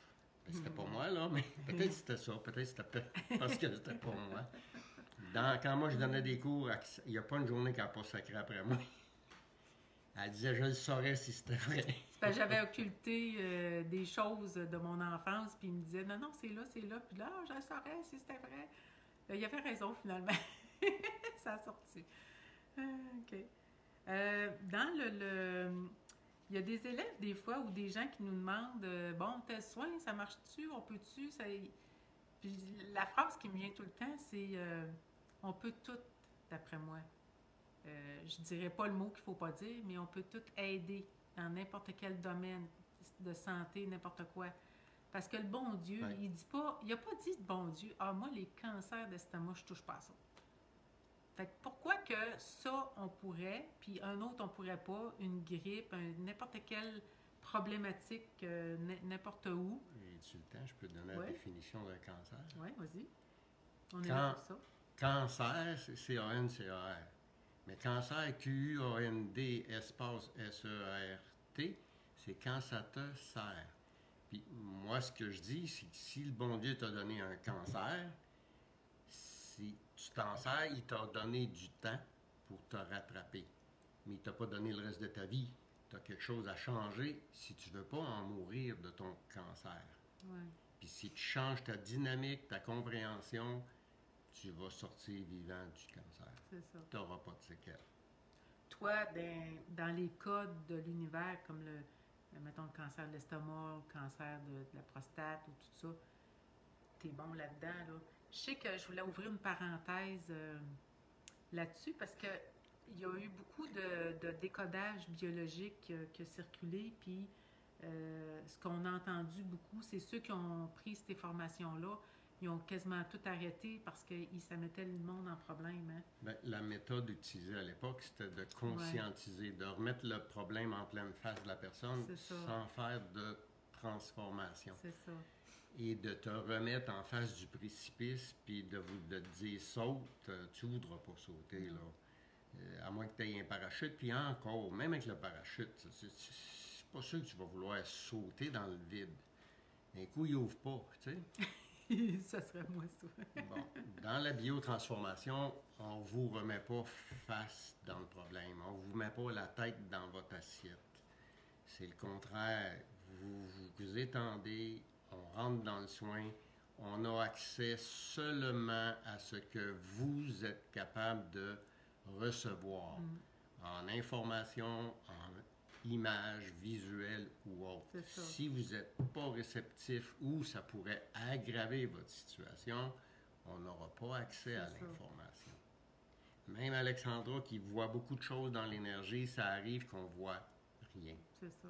Ben, c'était pas moi, là, mais peut-être c'était ça. Peut-être c'était parce que c'était pas moi. Quand moi je donnais des cours, il n'y a pas une journée qu'elle n'a pas sacré après moi. Elle disait, je le saurais si c'était vrai. C'est parce que j'avais occulté des choses de mon enfance, puis il me disait, non, c'est là. Puis là, je le saurais si c'était vrai. Il avait raison, finalement. Ça a sorti. OK. Dans il y a des élèves, des fois, ou des gens qui nous demandent, bon, tel soin, ça marche-tu? On peut-tu? Puis la phrase qui me vient tout le temps, c'est, on peut tout, d'après moi. Je dirais pas le mot qu'il faut pas dire, mais on peut tout aider dans n'importe quel domaine de santé, n'importe quoi. Parce que le bon Dieu, il dit pas, il a pas dit bon Dieu, moi les cancers d'estomac, je touche pas à ça. Fait que pourquoi que ça on pourrait, puis un autre on pourrait pas, une grippe, n'importe quelle problématique, n'importe où. J'ai-tu le temps, je peux donner la définition d'un cancer? Oui, vas-y. On est là pour ça. Cancer, c'est C-A-N-C-A-R. Mais cancer, Q-U-A-N-D, espace S-E-R-T, c'est quand ça te sert. Puis moi, ce que je dis, c'est que si le bon Dieu t'a donné un cancer, si tu t'en sers, il t'a donné du temps pour te rattraper. Mais il t'a pas donné le reste de ta vie. Tu as quelque chose à changer si tu veux pas en mourir de ton cancer. Ouais. Puis si tu changes ta dynamique, ta compréhension, tu vas sortir vivant du cancer. C'est ça. Tu n'auras pas de séquelles. Toi, dans les codes de l'univers, comme mettons le cancer de l'estomac, le cancer de la prostate ou tout ça, t'es bon là-dedans, là. Je sais que je voulais ouvrir une parenthèse là-dessus parce que il y a eu beaucoup de décodage biologique qui a circulé, puis ce qu'on a entendu beaucoup, c'est ceux qui ont pris ces formations-là, ils ont quasiment tout arrêté parce que ça mettait le monde en problème. Hein? Bien, la méthode utilisée à l'époque, c'était de conscientiser, de remettre le problème en pleine face de la personne sans faire de transformation. C'est ça. Et de te remettre en face du précipice, puis de te dire saute, tu ne voudras pas sauter, là. À moins que tu aies un parachute, puis encore, même avec le parachute, c'est pas sûr que tu vas vouloir sauter dans le vide. D'un coup, il n'ouvre pas, tu sais. Ça serait moi, ça. Bon, dans la biotransformation, on ne vous remet pas face dans le problème. On ne vous met pas la tête dans votre assiette. C'est le contraire. Vous étendez, on rentre dans le soin, on a accès seulement à ce que vous êtes capable de recevoir en information, en images, visuelles ou autres. Si vous n'êtes pas réceptif ou ça pourrait aggraver votre situation, on n'aura pas accès à l'information. Même Alexandra qui voit beaucoup de choses dans l'énergie, ça arrive qu'on voit rien. C'est ça.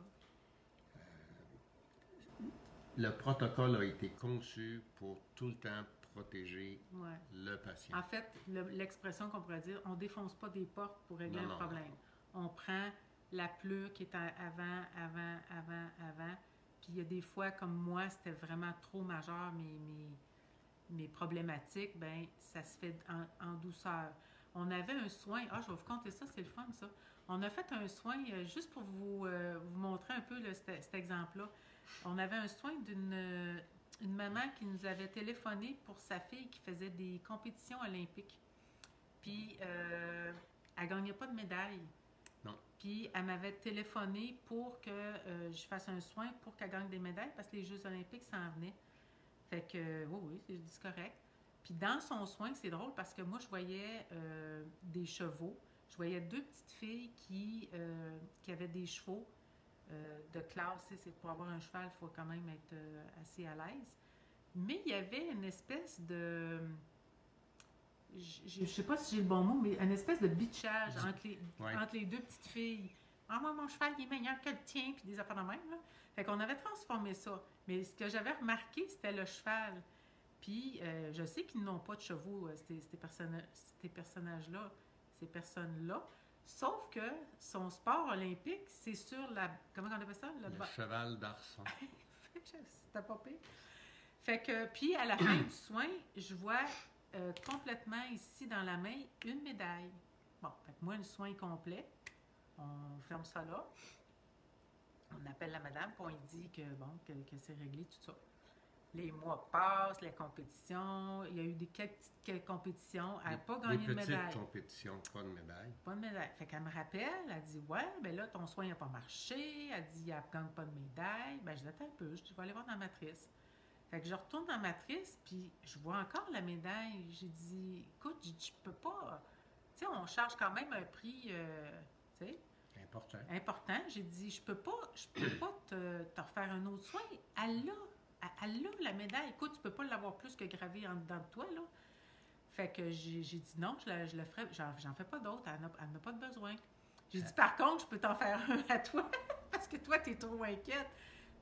Le protocole a été conçu pour tout le temps protéger le patient. En fait, l'expression qu'on pourrait dire, on ne défonce pas des portes pour régler un problème. On prend la pleure qui est avant. Puis il y a des fois, comme moi, c'était vraiment trop majeur, mes problématiques, ben ça se fait en douceur. On avait un soin, je vais vous conter ça, c'est le fun ça. On a fait un soin, juste pour vous montrer un peu cet exemple-là. On avait un soin d'une maman qui nous avait téléphoné pour sa fille qui faisait des compétitions olympiques. Puis, elle ne gagnait pas de médaille. Non. Puis, elle m'avait téléphoné pour que je fasse un soin pour qu'elle gagne des médailles parce que les Jeux olympiques s'en venaient. Fait que, oui, c'est correct. Puis dans son soin, c'est drôle parce que moi, je voyais des chevaux. Je voyais 2 petites filles qui avaient des chevaux de classe. C'est pour avoir un cheval, il faut quand même être assez à l'aise. Mais il y avait une espèce de... Je ne sais pas si j'ai le bon mot, mais une espèce de bitchage entre les 2 petites filles. Ah, moi, mon cheval, il est meilleur que le tien, puis des affaires de même. Là. Fait qu'on avait transformé ça. Mais ce que j'avais remarqué, c'était le cheval. Puis, je sais qu'ils n'ont pas de chevaux, ces personnages-là, ces personnes-là. Sauf que son sport olympique, c'est sur la... Comment on appelle ça? Le cheval d'arçon. C'était pas pire. Fait que, puis, à la fin du soin, je vois complètement ici dans la main une médaille. Bon, fait que moi, le soin complet. On ferme ça là. On appelle la madame, puis on lui dit que, bon, que c'est réglé, tout ça. Les mois passent, les compétitions. Il y a eu quelques petites compétitions. Elle n'a pas gagné de médaille. Des petites compétitions, pas de médaille. Pas de médaille. Fait qu'elle me rappelle, elle dit, ouais, ben là, ton soin n'a pas marché. Elle dit, elle ne gagne pas de médaille. Ben, je dis, attends un peu, je dis, je vais aller voir dans la matrice. Fait que je retourne dans la matrice, puis je vois encore la médaille. J'ai dit, écoute, je peux pas. Tu sais, on charge quand même un prix, tu sais. Important. J'ai dit, je peux pas te refaire un autre soin. Elle a la médaille. Écoute, tu peux pas l'avoir plus que gravée en dedans de toi, là. Fait que j'ai dit non, je le ferai. J'en fais pas d'autres. Elle n'a pas de besoin. J'ai dit, par contre, je peux t'en faire un à toi parce que toi, tu es trop inquiète.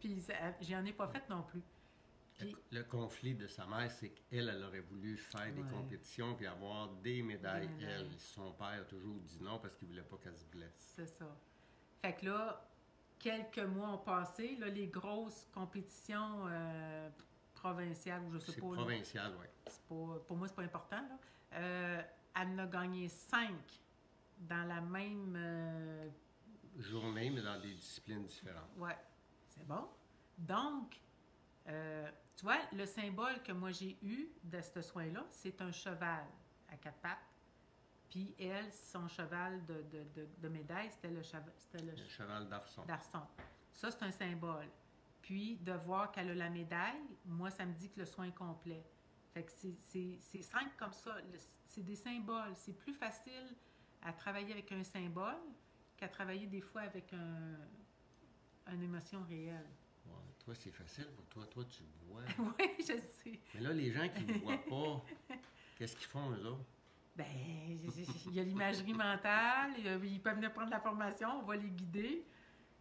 Puis, j'en ai pas fait non plus. Puis, le conflit de sa mère, c'est qu'elle, elle aurait voulu faire des compétitions puis avoir des médailles. Elle, son père a toujours dit non parce qu'il voulait pas qu'elle se blesse. C'est ça. Fait que là, quelques mois ont passé. Là, les grosses compétitions provinciales, ou je sais pas. C'est provincial, oui. Pour moi, c'est pas important. Là. Elle en a gagné 5 dans la même journée, mais dans des disciplines différentes. Oui, c'est bon. Donc, tu vois, le symbole que moi j'ai eu de ce soin-là, c'est un cheval à 4 pattes. Puis elle, son cheval de médaille, c'était le cheval d'arçon. Ça, c'est un symbole. Puis, de voir qu'elle a la médaille, moi, ça me dit que le soin est complet. Fait que c'est simple comme ça. C'est des symboles. C'est plus facile à travailler avec un symbole qu'à travailler des fois avec une émotion réelle. Ouais, toi, c'est facile pour toi. Toi, tu vois. Oui, je sais. Mais là, les gens qui ne voient pas, qu'est-ce qu'ils font, eux autres? Ben, il y a l'imagerie mentale, ils peuvent venir prendre la formation, on va les guider.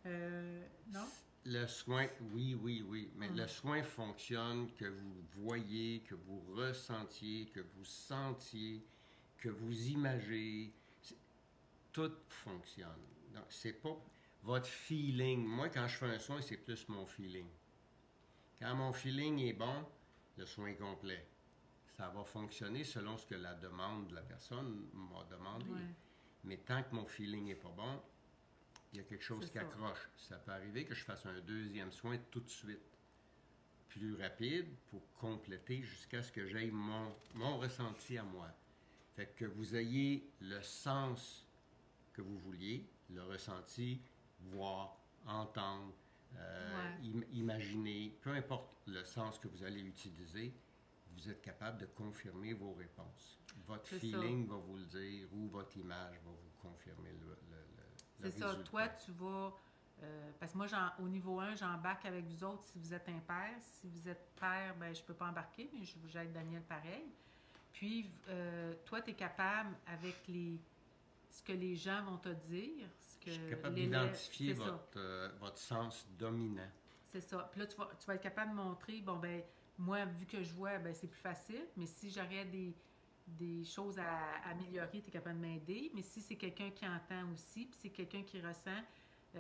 Non? Le soin, oui. Mais le soin fonctionne que vous voyez, que vous ressentiez, que vous sentiez, que vous imagez. Tout fonctionne. Donc, c'est pas votre feeling. Moi, quand je fais un soin, c'est plus mon feeling. Quand mon feeling est bon, le soin est complet. Ça va fonctionner selon ce que la demande de la personne m'a demandé. Ouais. Mais tant que mon feeling n'est pas bon, il y a quelque chose qui accroche. Ça peut arriver que je fasse un deuxième soin tout de suite, plus rapide, pour compléter jusqu'à ce que j'aie mon ressenti à moi. Fait que vous ayez le sens que vous vouliez, le ressenti, voir, entendre, imaginer, peu importe le sens que vous allez utiliser, vous êtes capable de confirmer vos réponses. Votre feeling va vous le dire ou votre image va vous confirmer le résultat. C'est ça. Toi, tu vas... parce que moi, au niveau 1, j'embarque avec vous autres si vous êtes impair. Si vous êtes pair, ben, je ne peux pas embarquer, mais j'aide Daniel pareil. Puis, toi, tu es capable, avec ce que les gens vont te dire... Je suis capable d'identifier votre sens dominant. C'est ça. Puis là, tu vas être capable de montrer, bon, ben moi, vu que je vois, ben c'est plus facile, mais si j'aurais des choses à améliorer, tu es capable de m'aider. Mais si c'est quelqu'un qui entend aussi, puis c'est quelqu'un qui ressent,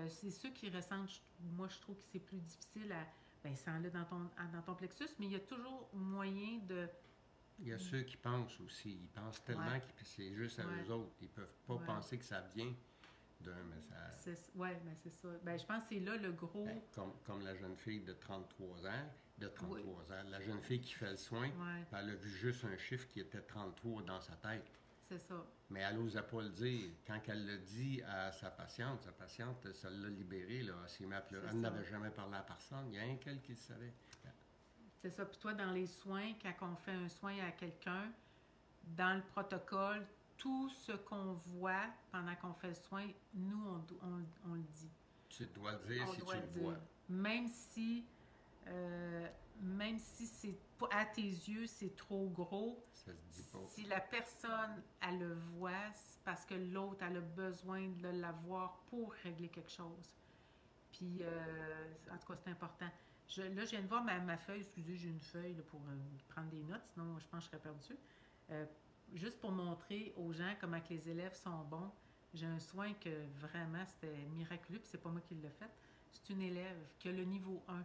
c'est ceux qui ressentent, moi, je trouve que c'est plus difficile à... Ben, sens-le dans ton plexus, mais il y a toujours moyen de... Il y a ceux qui pensent aussi. Ils pensent tellement que c'est juste à eux autres. Ils ne peuvent pas penser que ça vient d'un message. Oui, mais c'est ça. Ben, je pense que c'est là le gros... Ben, comme la jeune fille de 33 ans. La jeune fille qui fait le soin, elle a vu juste un chiffre qui était 33 dans sa tête. C'est ça. Mais elle n'osait pas le dire. Quand elle le dit à sa patiente, ça l'a libérée. Là. Elle s'est mise à pleurer. Elle n'avait jamais parlé à personne. Il y a un qui le savait. C'est ça. Puis toi, dans les soins, quand on fait un soin à quelqu'un, dans le protocole, tout ce qu'on voit pendant qu'on fait le soin, nous, on le dit. Tu dois le dire On si doit tu le le dire. vois. Même si, même si c'est à tes yeux, c'est trop gros, Ça se dit pas. si la personne, elle le voit, c'est parce que l'autre, elle a besoin de l'avoir pour régler quelque chose. Puis, en tout cas, c'est important. Là, je viens de voir ma feuille. Excusez, j'ai une feuille là, pour prendre des notes, sinon je pense que je serais perdue. Juste pour montrer aux gens comment que les élèves sont bons. J'ai un soin que vraiment, c'était miraculeux, puis c'est pas moi qui l'ai fait. C'est une élève qui a le niveau 1.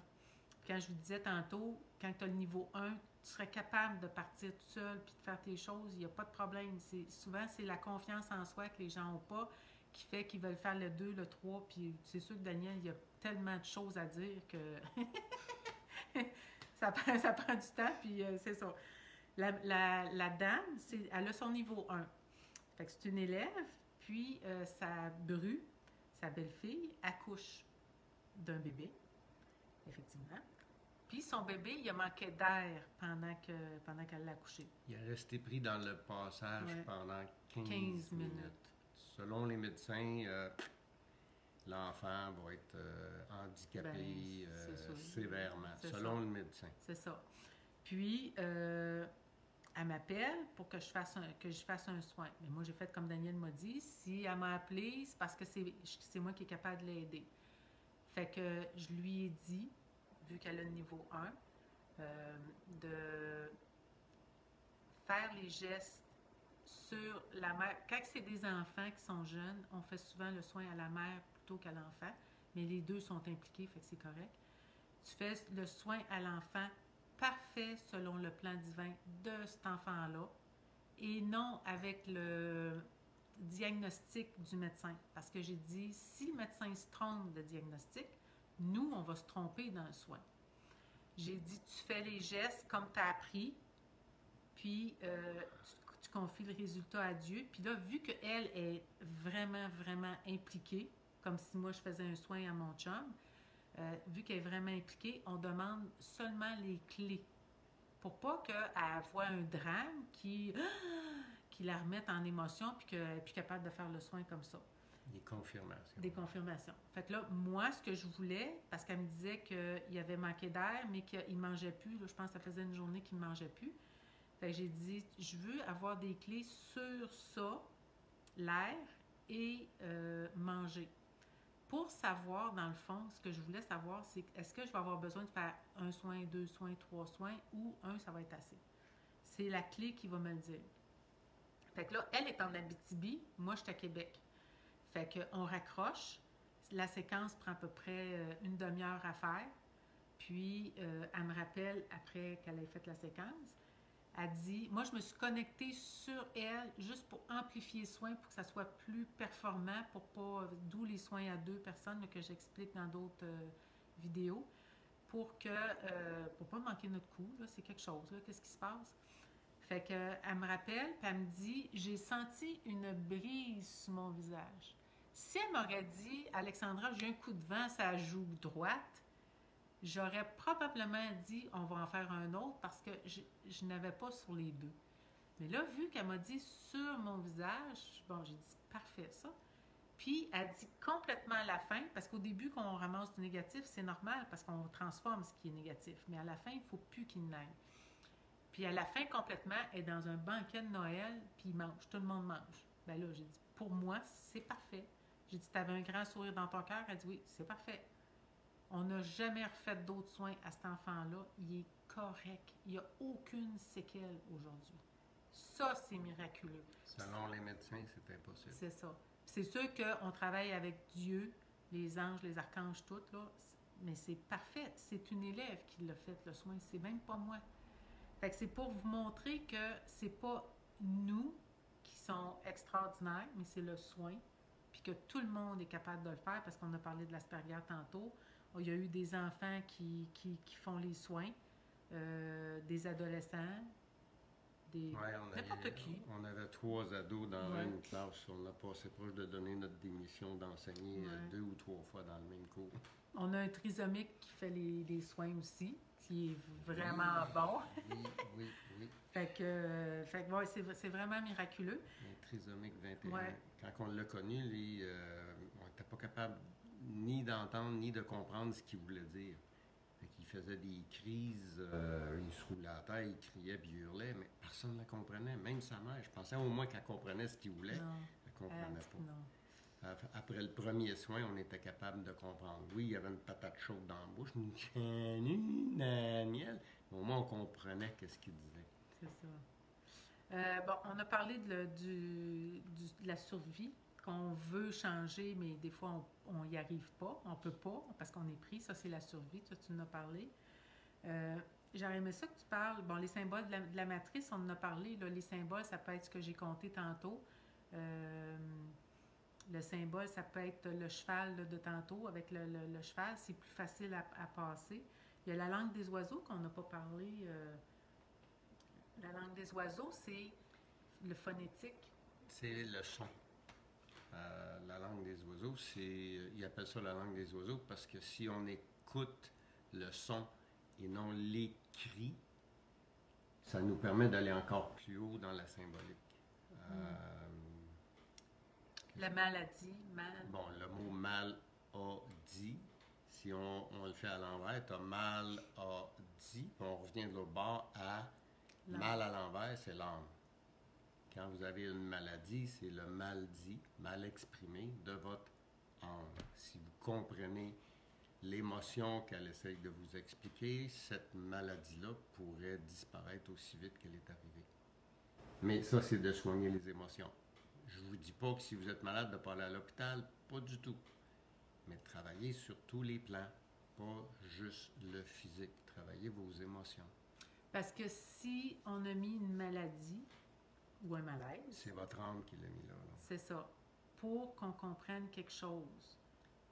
Quand je vous disais tantôt, quand tu as le niveau 1, tu serais capable de partir tout seul puis de faire tes choses, il n'y a pas de problème. Souvent, c'est la confiance en soi que les gens n'ont pas qui fait qu'ils veulent faire le 2, le 3, puis c'est sûr que Daniel, il y a tellement de choses à dire que ça prend du temps, puis c'est ça. La dame, elle a son niveau 1. Fait que c'est une élève, puis sa bru, sa belle-fille, accouche d'un bébé, effectivement. Puis son bébé, il a manqué d'air pendant qu'elle l'a accouché. Il est resté pris dans le passage pendant 15 minutes. Selon les médecins, l'enfant va être handicapé sévèrement, selon le médecin. C'est ça. Puis, elle m'appelle pour que je fasse un soin. Mais moi, j'ai fait comme Daniel m'a dit. Si elle m'a appelé, c'est parce que c'est moi qui est capable de l'aider. Fait que je lui ai dit, vu qu'elle a le niveau 1, de faire les gestes sur la mère. Quand c'est des enfants qui sont jeunes, on fait souvent le soin à la mère plutôt qu'à l'enfant, mais les deux sont impliqués, fait que c'est correct. Tu fais le soin à l'enfant parfait selon le plan divin de cet enfant-là et non avec le diagnostic du médecin. Parce que j'ai dit, si le médecin se trompe de diagnostic, nous, on va se tromper dans le soin. J'ai dit, tu fais les gestes comme tu as appris, puis tu confies le résultat à Dieu. Puis là, vu qu'elle est vraiment, vraiment impliquée, comme si moi, je faisais un soin à mon chum, vu qu'elle est vraiment impliquée, on demande seulement les clés pour pas qu'elle voit un drame qui la remette en émotion puis qu'elle n'est plus capable de faire le soin comme ça. Des confirmations. Des confirmations. Fait que là, moi, ce que je voulais, parce qu'elle me disait qu'il avait manqué d'air, mais qu'il ne mangeait plus, là, je pense que ça faisait une journée qu'il ne mangeait plus. Fait que j'ai dit, je veux avoir des clés sur ça, l'air et manger. Pour savoir, dans le fond, ce que je voulais savoir, c'est est-ce que je vais avoir besoin de faire un soin, 2 soins, 3 soins ou un, ça va être assez. C'est la clé qui va me le dire. Fait que là, elle est en Abitibi, moi, je suis à Québec. Fait qu'on raccroche. La séquence prend à peu près une demi-heure à faire. Puis, elle me rappelle, après qu'elle ait fait la séquence, elle dit, moi, je me suis connectée sur elle juste pour amplifier le soin, pour que ça soit plus performant, pour pas, d'où les soins à 2 personnes là, que j'explique dans d'autres vidéos, pour pas manquer notre coup, là, c'est quelque chose, là, qu'est-ce qui se passe? Fait que, elle me rappelle, puis elle me dit, j'ai senti une brise sur mon visage. Si elle m'aurait dit, Alexandra, j'ai un coup de vent, ça joue droite, j'aurais probablement dit, on va en faire un autre parce que je n'avais pas sur les deux. Mais là, vu qu'elle m'a dit sur mon visage, bon, j'ai dit, parfait, ça. Puis, elle dit complètement à la fin, parce qu'au début, quand on ramasse du négatif, c'est normal parce qu'on transforme ce qui est négatif. Mais à la fin, il ne faut plus qu'il n'aille. Puis, à la fin, complètement, elle est dans un banquet de Noël, puis il mange. Tout le monde mange. Bien là, j'ai dit, pour moi, c'est parfait. J'ai dit, tu avais un grand sourire dans ton cœur? Elle dit, oui, c'est parfait. On n'a jamais refait d'autres soins à cet enfant-là. Il est correct. Il n'y a aucune séquelle aujourd'hui. Ça, c'est miraculeux. Selon les médecins, c'est impossible. C'est ça. C'est sûr qu'on travaille avec Dieu, les anges, les archanges, tout, là. Mais c'est parfait. C'est une élève qui l'a fait, le soin. C'est même pas moi. Fait que c'est pour vous montrer que c'est pas nous qui sont extraordinaires, mais c'est le soin. Puis que tout le monde est capable de le faire parce qu'on a parlé de l'Asperger tantôt. Il y a eu des enfants qui font les soins, des adolescents, Ouais, n'importe qui. On avait 3 ados dans Ouais. une classe. On a passé proche de donner notre démission d'enseigner Ouais. 2 ou 3 fois dans le même cours. On a un trisomique qui fait les soins aussi, qui est vraiment bon. Oui. Fait que ouais, c'est vraiment miraculeux. Un trisomique 21. Ouais. Quand on l'a connu, lui, on n'était pas capable ni d'entendre ni de comprendre ce qu'il voulait dire. Fait qu'il faisait des crises, il se roulait la tête, il criait puis il hurlait, mais personne ne la comprenait. Même sa mère, je pensais au moins qu'elle comprenait ce qu'il voulait. Non. Elle ne comprenait pas. Non. Après le premier soin, on était capable de comprendre. Oui, il y avait une patate chaude dans la bouche, une canine, Daniel. Mais au moins, on comprenait ce qu'il disait. C'est ça. Bon, on a parlé de la survie, qu'on veut changer, mais des fois, on n'y arrive pas. On ne peut pas, parce qu'on est pris. Ça, c'est la survie. Toi, tu en as parlé. J'aurais aimé ça que tu parles. Bon, les symboles de la matrice, on en a parlé. Là, les symboles, ça peut être ce que j'ai compté tantôt. Le symbole, ça peut être le cheval là, de tantôt. Avec le cheval, c'est plus facile à passer. Il y a la langue des oiseaux qu'on n'a pas parlé. La langue des oiseaux, c'est le phonétique. C'est le son. La langue des oiseaux, ils appellent ça la langue des oiseaux parce que si on écoute le son et non les cris, ça nous permet d'aller encore plus haut dans la symbolique. La maladie, mal. Bon, le mot mal a dit. Si on le fait à l'envers, tu as mal a dit. Puis on revient de l'autre bord à mal à l'envers, c'est l'âme. Quand vous avez une maladie, c'est le mal dit, mal exprimé de votre âme. Si vous comprenez l'émotion qu'elle essaye de vous expliquer, cette maladie-là pourrait disparaître aussi vite qu'elle est arrivée. Mais ça, c'est de soigner les émotions. Je ne vous dis pas que si vous êtes malade, de ne pas aller à l'hôpital, pas du tout. Mais travaillez sur tous les plans, pas juste le physique. Travaillez vos émotions. Parce que si on a mis une maladie ou un malaise... C'est votre âme qui l'a mis là. C'est ça. Pour qu'on comprenne quelque chose.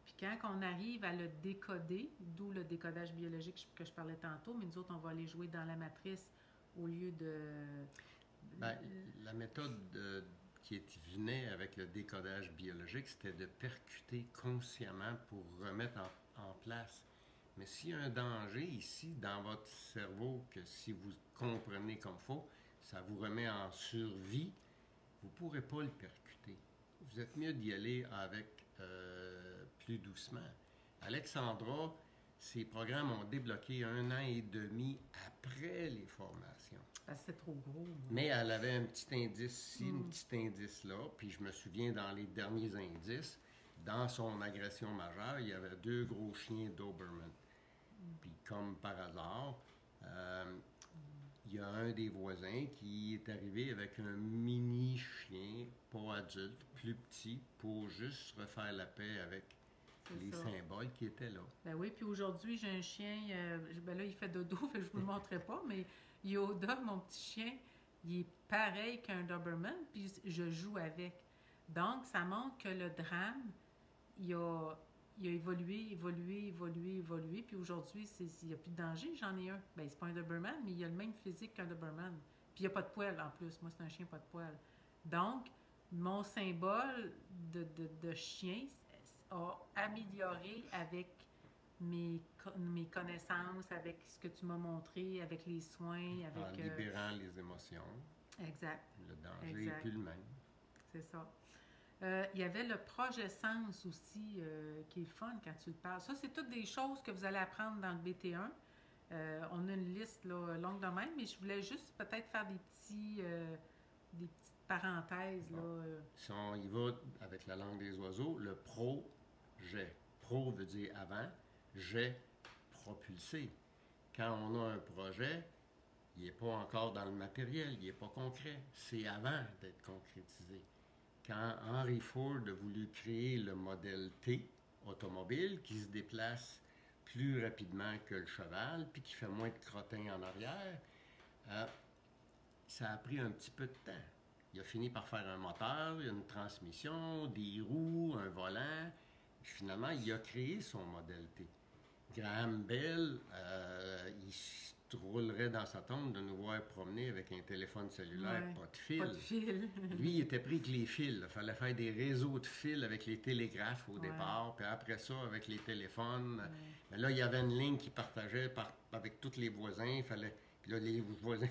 Puis quand on arrive à le décoder, d'où le décodage biologique que je parlais tantôt, mais nous autres, on va aller jouer dans la matrice au lieu de... Bien, la méthode qui venait avec le décodage biologique, c'était de percuter consciemment pour remettre en place. Mais s'il y a un danger ici dans votre cerveau, que si vous comprenez comme il faut, ça vous remet en survie, vous ne pourrez pas le percuter. Vous êtes mieux d'y aller avec plus doucement. Alexandra, ses programmes ont débloqué 1 an et demi après les formations. Parce que c'est trop gros. Moi. Mais elle avait un petit indice ici, un petit indice là. Puis je me souviens, dans les derniers indices, dans son agression majeure, il y avait 2 gros chiens Doberman. Puis comme par hasard, il y a un des voisins qui est arrivé avec un mini chien, pas adulte, plus petit, pour juste refaire la paix avec les symboles qui étaient là. Ben oui, puis aujourd'hui, j'ai un chien, ben là, il fait dodo, fait que je vous le montrerai pas, mais Yoda, mon petit chien, il est pareil qu'un Doberman, puis je joue avec. Donc, ça montre que le drame, il a évolué, puis aujourd'hui, il n'y a plus de danger, j'en ai un. Ben, c'est pas un Doberman, mais il a le même physique qu'un Doberman. Puis il n'y a pas de poil en plus, moi c'est un chien pas de poil. Donc, mon symbole de chien a amélioré avec mes connaissances, avec ce que tu m'as montré, avec les soins, avec... En libérant les émotions. Exact. Le danger n'est plus le même. C'est ça. Il y avait le projet Sens aussi, qui est fun quand tu le parles. Ça, c'est toutes des choses que vous allez apprendre dans le BT1. On a une liste là, longue de même, mais je voulais juste peut-être faire des petites parenthèses. Bon. Là. Si on y va avec la langue des oiseaux, le projet. Pro veut dire avant, jet, propulsé. Quand on a un projet, il n'est pas encore dans le matériel, il n'est pas concret. C'est avant d'être concrétisé. Quand Henry Ford a voulu créer le modèle T automobile qui se déplace plus rapidement que le cheval, puis qui fait moins de crottin en arrière, ça a pris un petit peu de temps. Il a fini par faire un moteur, une transmission, des roues, un volant. Puis finalement, il a créé son modèle T. Graham Bell, il se roulerait dans sa tombe de nous voir promener avec un téléphone cellulaire, Ouais, pas de fil. pas de fil. Lui, il était pris que les fils. Il fallait faire des réseaux de fils avec les télégraphes au Ouais. départ, puis après ça, avec les téléphones. Ouais. Mais là, il y avait une ligne qui partageait avec tous les voisins. Il fallait. Puis là, les voisins.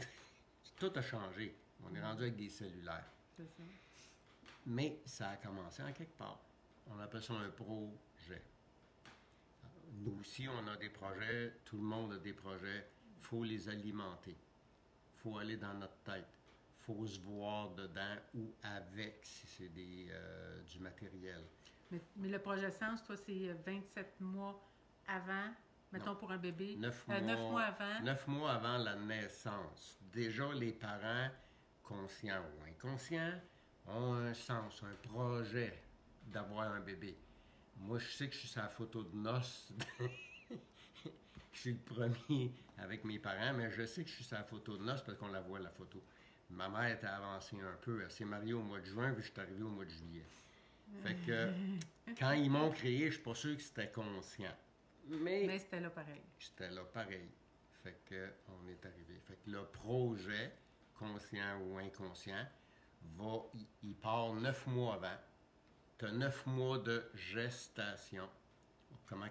Tout a changé. On est rendu avec des cellulaires. C'est ça. Mais ça a commencé en quelque part. On appelle ça un projet. Nous aussi, on a des projets. Tout le monde a des projets. Il faut les alimenter. Il faut aller dans notre tête. Il faut se voir dedans ou avec si c'est du matériel. Mais le projet Sens, toi, c'est 27 mois avant, mettons Non. pour un bébé. 9 9 mois avant. 9 mois avant la naissance. Déjà, les parents, conscients ou inconscients, ont un sens, un projet d'avoir un bébé. Moi, je sais que je suis sur la photo de noces. Je suis le premier avec mes parents, mais je sais que je suis sur la photo de noces parce qu'on la voit, la photo. Ma mère était avancée un peu. Elle s'est mariée au mois de juin, puis je suis arrivé au mois de juillet. Fait que quand ils m'ont créé, je suis pas sûr que c'était conscient. Mais c'était là pareil. J'étais là pareil. Fait que on est arrivé. Fait que le projet, conscient ou inconscient, il part 9 mois avant. Tu as 9 mois de gestation.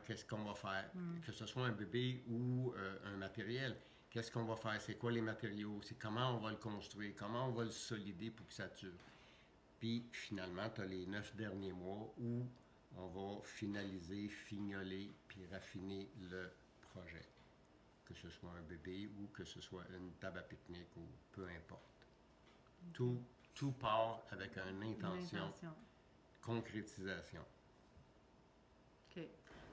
Qu'est-ce qu'on va faire? Que ce soit un bébé ou un matériel. Qu'est-ce qu'on va faire? C'est quoi les matériaux? C'est comment on va le construire? Comment on va le solider pour que ça dure? Puis finalement, tu as les 9 derniers mois où on va finaliser, fignoler, puis raffiner le projet. Que ce soit un bébé ou que ce soit une table à pique-nique ou peu importe. Tout part avec une intention, concrétisation. OK.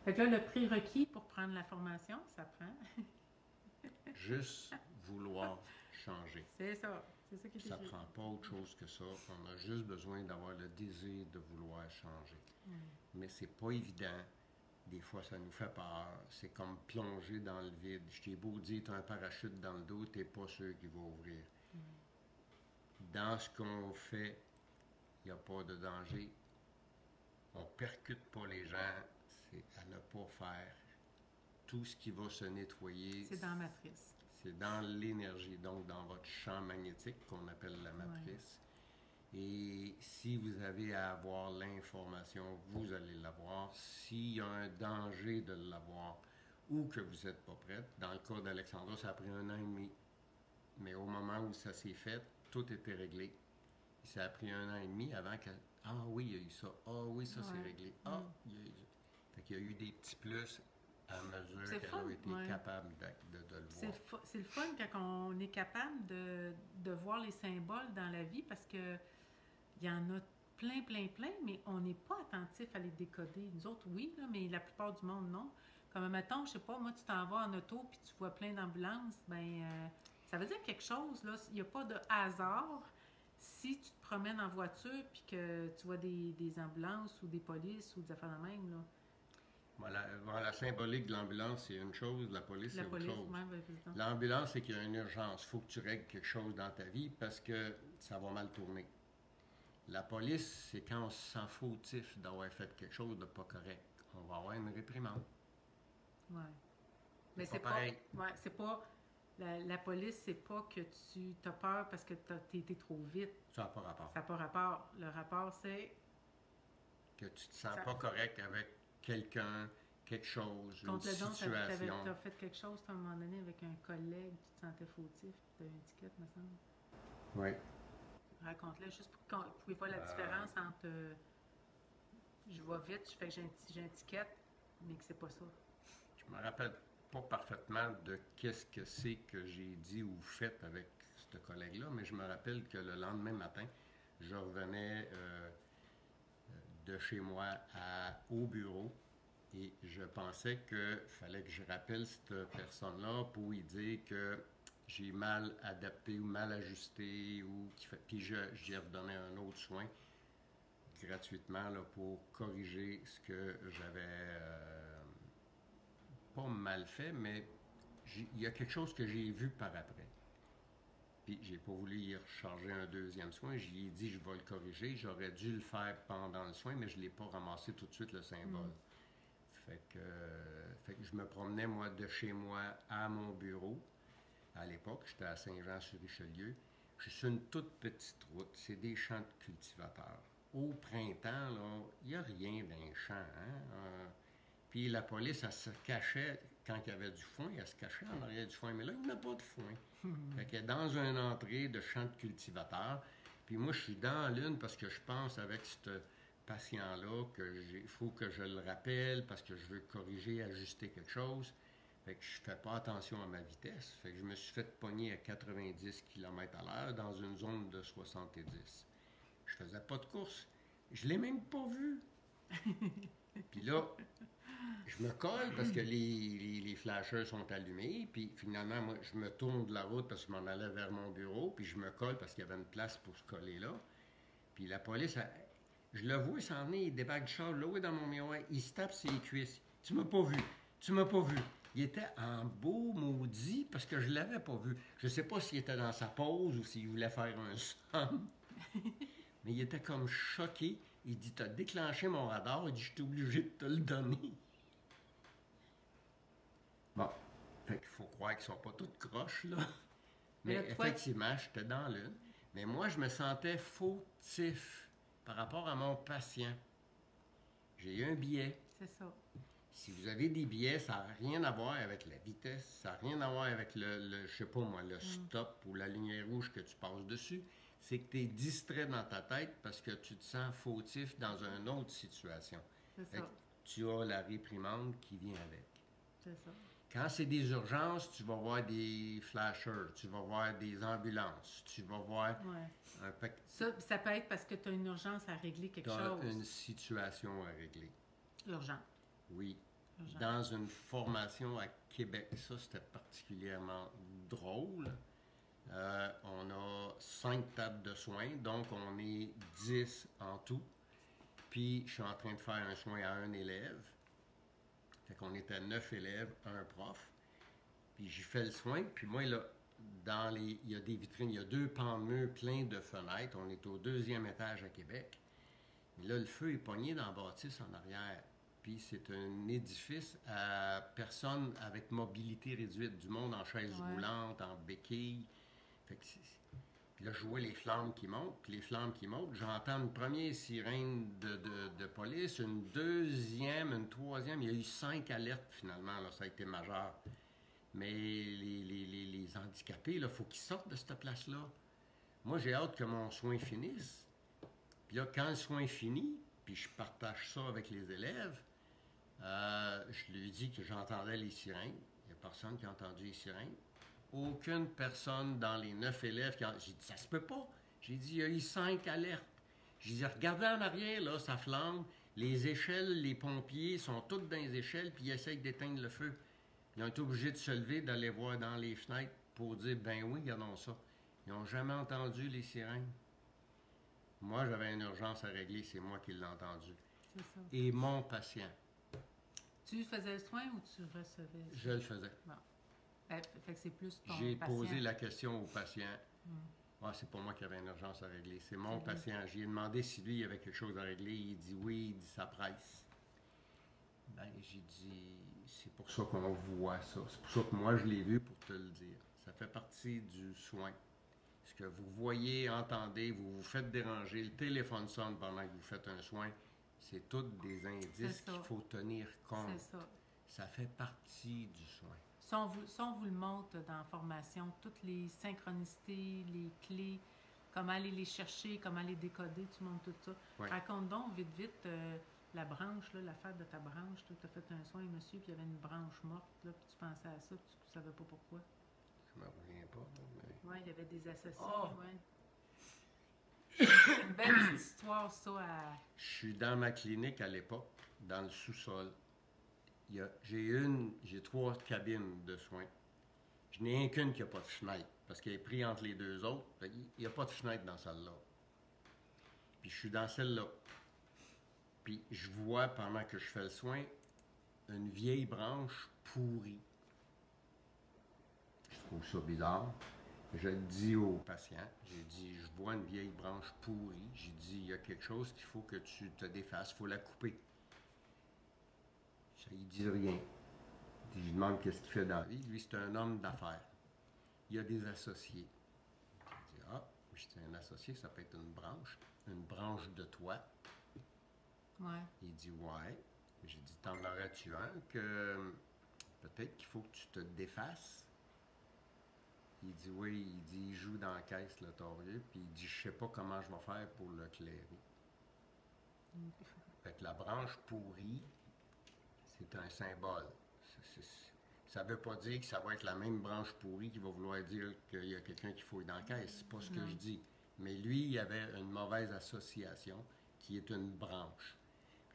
Fait que là, le prérequis pour prendre la formation, ça prend. Juste vouloir changer. C'est ça. C'est ça qui est Ça écrit. prend pas autre chose que ça. On a juste besoin d'avoir le désir de vouloir changer. Mais c'est pas évident. Des fois, ça nous fait peur. C'est comme plonger dans le vide. Je t'ai beau dire, tu as un parachute dans le dos, tu n'es pas sûr qu'il va ouvrir. Dans ce qu'on fait, il n'y a pas de danger. On ne percute pas les gens. C'est à ne pas faire. Tout ce qui va se nettoyer, C'est dans la matrice. c'est dans l'énergie, donc dans votre champ magnétique qu'on appelle la matrice. Et si vous avez à avoir l'information, vous allez l'avoir. S'il y a un danger de l'avoir ou que vous n'êtes pas prête, dans le cas d'Alexandra, ça a pris 1 an et demi. Mais au moment où ça s'est fait, tout était réglé. Ça a pris 1 an et demi avant que... Ah oui, il y a eu ça. Ah oui, ça c'est réglé. Ah, il y a eu... Fait qu'il y a eu des petits plus à mesure qu'elle a été capable de le voir. C'est le fun quand on est capable de voir les symboles dans la vie parce que il y en a plein, mais on n'est pas attentif à les décoder. Nous autres, oui, là, mais la plupart du monde, non. Comme, mettons, je sais pas, moi, tu t'en vas en auto puis tu vois plein d'ambulances, ça veut dire quelque chose, là. Il n'y a pas de hasard si tu te promènes en voiture puis que tu vois des ambulances ou des polices ou des affaires de même, là. La symbolique de l'ambulance, c'est une chose, la police, c'est autre chose. Ouais, l'ambulance, c'est qu'il y a une urgence. Il faut que tu règles quelque chose dans ta vie parce que ça va mal tourner. La police, c'est quand on se sent fautif d'avoir fait quelque chose de pas correct. On va avoir une réprimande. Oui. Mais c'est pas pareil. C'est pas... La police, c'est pas que tu as peur parce que tu été trop vite. Ça n'a pas rapport. Ça n'a pas rapport. Le rapport, c'est... Que tu te sens pas correct avec quelqu'un, quelque chose, une situation. Tu as fait quelque chose à un moment donné avec un collègue, tu te sentais fautif, tu as une étiquette, me semble. Oui. Raconte-le juste pour qu'on pouvez voir la différence entre je vais vite, je fais que j'ai une étiquette, mais que c'est pas ça. Je me rappelle pas parfaitement de qu'est-ce que c'est que j'ai dit ou fait avec ce collègue-là, mais je me rappelle que le lendemain matin, je revenais de chez moi au bureau et je pensais qu'il fallait que je rappelle cette personne-là pour lui dire que j'ai mal adapté ou mal ajusté puis j'ai redonné un autre soin gratuitement là, pour corriger ce que j'avais pas mal fait, mais il y a quelque chose que j'ai vu par après. Puis j'ai pas voulu y recharger un deuxième soin. J'y ai dit je vais le corriger. J'aurais dû le faire pendant le soin, mais je l'ai pas ramassé tout de suite le symbole. Fait Fait que je me promenais, moi, de chez moi à mon bureau. À l'époque, j'étais à Saint-Jean-sur-Richelieu. Je suis sur une toute petite route. C'est des champs de cultivateurs. Au printemps, là, il n'y a rien dans les champs. Hein? Puis la police, elle se cachait, quand il y avait du foin, elle se cachait en arrière du foin. Mais là, il n'y a pas de foin. Fait qu'elle est dans une entrée de champ de cultivateurs. Puis moi, je suis dans l'une parce que je pense avec ce patient-là qu'il faut que je le rappelle parce que je veux corriger, ajuster quelque chose. Fait que je fais pas attention à ma vitesse. Fait que je me suis fait pogner à 90 km à l'heure dans une zone de 70. Je faisais pas de course. Je l'ai même pas vu. Puis là, je me colle parce que les flashers sont allumés. Puis finalement, moi, je me tourne de la route parce que je m'en allais vers mon bureau. Puis je me colle parce qu'il y avait une place pour se coller là. Puis la police, je le vois s'en venir, il débarque du char, là, dans mon miroir, il se tape ses cuisses. Tu m'as pas vu. Tu m'as pas vu. Il était en beau maudit parce que je l'avais pas vu. Je sais pas s'il était dans sa pause ou s'il voulait faire un somme. Mais il était comme choqué. Il dit, t'as déclenché mon radar. Il dit, je suis obligé de te le donner. Bon. Fait qu'il faut croire qu'ils sont pas tous croches, là. Mais effectivement, j'étais dans l'une. Mais moi, je me sentais fautif par rapport à mon patient. J'ai eu un billet. C'est ça. Si vous avez des billets, ça n'a rien à voir avec la vitesse, ça n'a rien à voir avec je sais pas moi, le stop ou la lumière rouge que tu passes dessus. C'est que tu es distrait dans ta tête parce que tu te sens fautif dans une autre situation. C'est ça. Tu as la réprimande qui vient avec. C'est ça. Quand c'est des urgences, tu vas voir des flashers, tu vas voir des ambulances, tu vas voir un paquet. Ça peut être parce que tu as une urgence à régler quelque chose. Tu as une situation à régler. Urgent. Oui. Urgent. Dans une formation à Québec, ça c'était particulièrement drôle. On a 5 tables de soins, donc on est 10 en tout. Puis je suis en train de faire un soin à un élève. Fait qu'on était 9 élèves, un prof. Puis j'y fais le soin. Puis moi, là, il y a des vitrines, il y a 2 pans de mur pleins de fenêtres. On est au 2e étage à Québec. Mais là, le feu est pogné dans la bâtisse en arrière. Puis c'est un édifice à personnes avec mobilité réduite, du monde en chaise roulante, en béquille. Fait que puis là, je vois les flammes qui montent, puis les flammes qui montent. J'entends une première sirène de police, une deuxième, une troisième. Il y a eu 5 alertes finalement, là, ça a été majeur. Mais les handicapés, il faut qu'ils sortent de cette place-là. Moi, j'ai hâte que mon soin finisse. Puis là, quand le soin finit, puis je partage ça avec les élèves, je lui dis que j'entendais les sirènes. Il n'y a personne qui a entendu les sirènes. Aucune personne dans les 9 élèves qui a... J'ai dit, ça se peut pas. J'ai dit, il y a eu 5 alertes. J'ai dit, regardez en arrière, là, ça flambe. Les échelles, les pompiers sont tous dans les échelles, puis ils essayent d'éteindre le feu. Ils ont été obligés de se lever, d'aller voir dans les fenêtres pour dire, ben oui, regardons ça. Ils n'ont jamais entendu les sirènes. Moi, j'avais une urgence à régler, c'est moi qui l'ai entendu. C'est ça. Et mon patient. Tu faisais le soin ou tu recevais? Je le faisais. Bon. Fait que c'est plus ton J'ai patient. posé la question au patient. C'est pas moi qui avais une urgence à régler, c'est mon patient. J'ai demandé si lui, il avait quelque chose à régler. Il dit oui, il dit ça presse. Ben, j'ai dit, c'est pour ça qu'on voit ça. C'est pour ça que moi, je l'ai vu pour te le dire. Ça fait partie du soin. Ce que vous voyez, entendez, vous vous faites déranger, le téléphone sonne pendant que vous faites un soin, c'est tous des indices qu'il faut tenir compte. C'est ça. Ça fait partie du soin. Si on vous le montre dans la formation, toutes les synchronicités, les clés, comment aller les chercher, comment les décoder, tu montres tout ça. Oui. Raconte donc vite, la branche, l'affaire de ta branche. Tu as fait un soin, monsieur, puis il y avait une branche morte, là, puis tu pensais à ça, puis tu ne savais pas pourquoi. Je me reviens pas. Mais... Oui, il y avait des associés. Oh! Ouais. Une belle petite histoire, ça. Je suis dans ma clinique à l'époque, dans le sous-sol. J'ai 3 cabines de soins. Je n'ai qu'une qui n'a pas de fenêtre, parce qu'elle est prise entre les 2 autres. Il n'y a pas de fenêtre dans celle-là. Puis je suis dans celle-là. Puis je vois, pendant que je fais le soin, une vieille branche pourrie. Je trouve ça bizarre. Je le dis au patient, j'ai dit, je vois une vieille branche pourrie. J'ai dit, il y a quelque chose qu'il faut que tu te défasses, il faut la couper. Il dit rien. je lui demande qu'est-ce qu'il fait dans la vie. Lui, c'est un homme d'affaires. Il a des associés. Je dis, ah, je dis, un associé, ça peut être une branche de toi. Ouais. Il dit, ouais. J'ai dit, t'en aurais-tu un que peut-être qu'il faut que tu te défasses? Il dit, oui. Il dit, il joue dans la caisse, le taureau. Puis il dit, je sais pas comment je vais faire pour le clairer. Fait que la branche pourrie, c'est un symbole. Ça ne veut pas dire que ça va être la même branche pourrie qui va vouloir dire qu'il y a quelqu'un qui fouille dans la caisse. C'est pas ce que je dis. Mais lui, il avait une mauvaise association qui est une branche.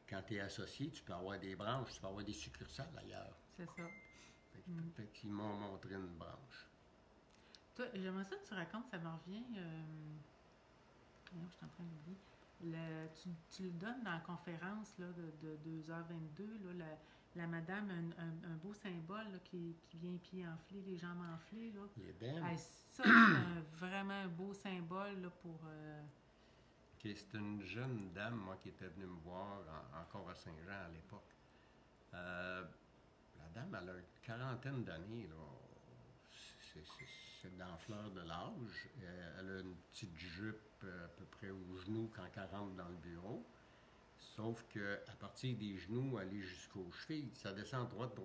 Quand tu es associé, tu peux avoir des branches, tu peux avoir des succursales ailleurs. C'est ça. Fait qu'ils m'ont montré une branche. Toi, j'aimerais ça que tu racontes, ça me revient. Je suis en train d'oublier. Tu le donnes dans la conférence là, de 2h22, là, la madame, un beau symbole là, qui vient pieds enflés, les jambes enflées. Là. Les dents. Ça, c'est vraiment un beau symbole là, pour... Okay, c'est une jeune dame, moi, qui était venue me voir encore à Saint-Jean à l'époque. La dame, elle a une quarantaine d'années. Là. C'est dans la fleur de l'âge. Elle a une petite jupe à peu près aux genoux quand elle rentre dans le bureau. Sauf qu'à partir des genoux, aller jusqu'aux chevilles, ça descend droite.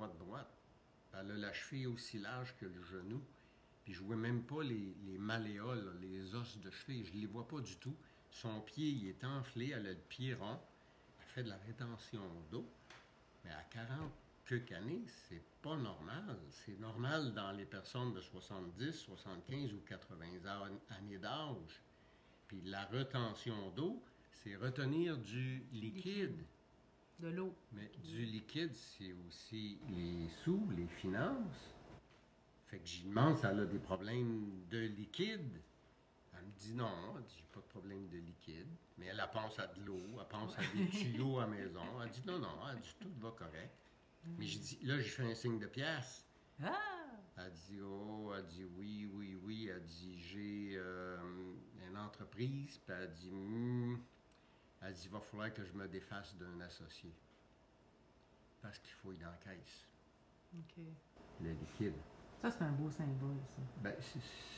Elle a la cheville aussi large que le genou. Puis je ne vois même pas les malléoles, là, les os de cheville. Je ne les vois pas du tout. Son pied, il est enflé. Elle a le pied rond. Elle fait de la rétention d'eau. Mais à 40 quelques années, c'est pas normal. C'est normal dans les personnes de 70, 75 ou 80 années d'âge. Puis la rétention d'eau, c'est retenir du liquide. De l'eau. Mais du liquide, c'est aussi les sous, les finances. Fait que j'y demande si elle a des problèmes de liquide. Elle me dit non, elle dit, j'ai pas de problème de liquide. Mais elle pense à de l'eau, elle pense à des tuyaux à la maison. Elle dit non, elle dit tout va correct. Mais j'ai dit, là, j'ai fait un signe de pièce. Ah! Elle dit, oui. Elle dit, j'ai une entreprise. Puis elle dit, il va falloir que je me défasse d'un associé. Parce qu'il fouille dans la caisse. OK. Le liquide. Ça, c'est un beau symbole, ça. Ben,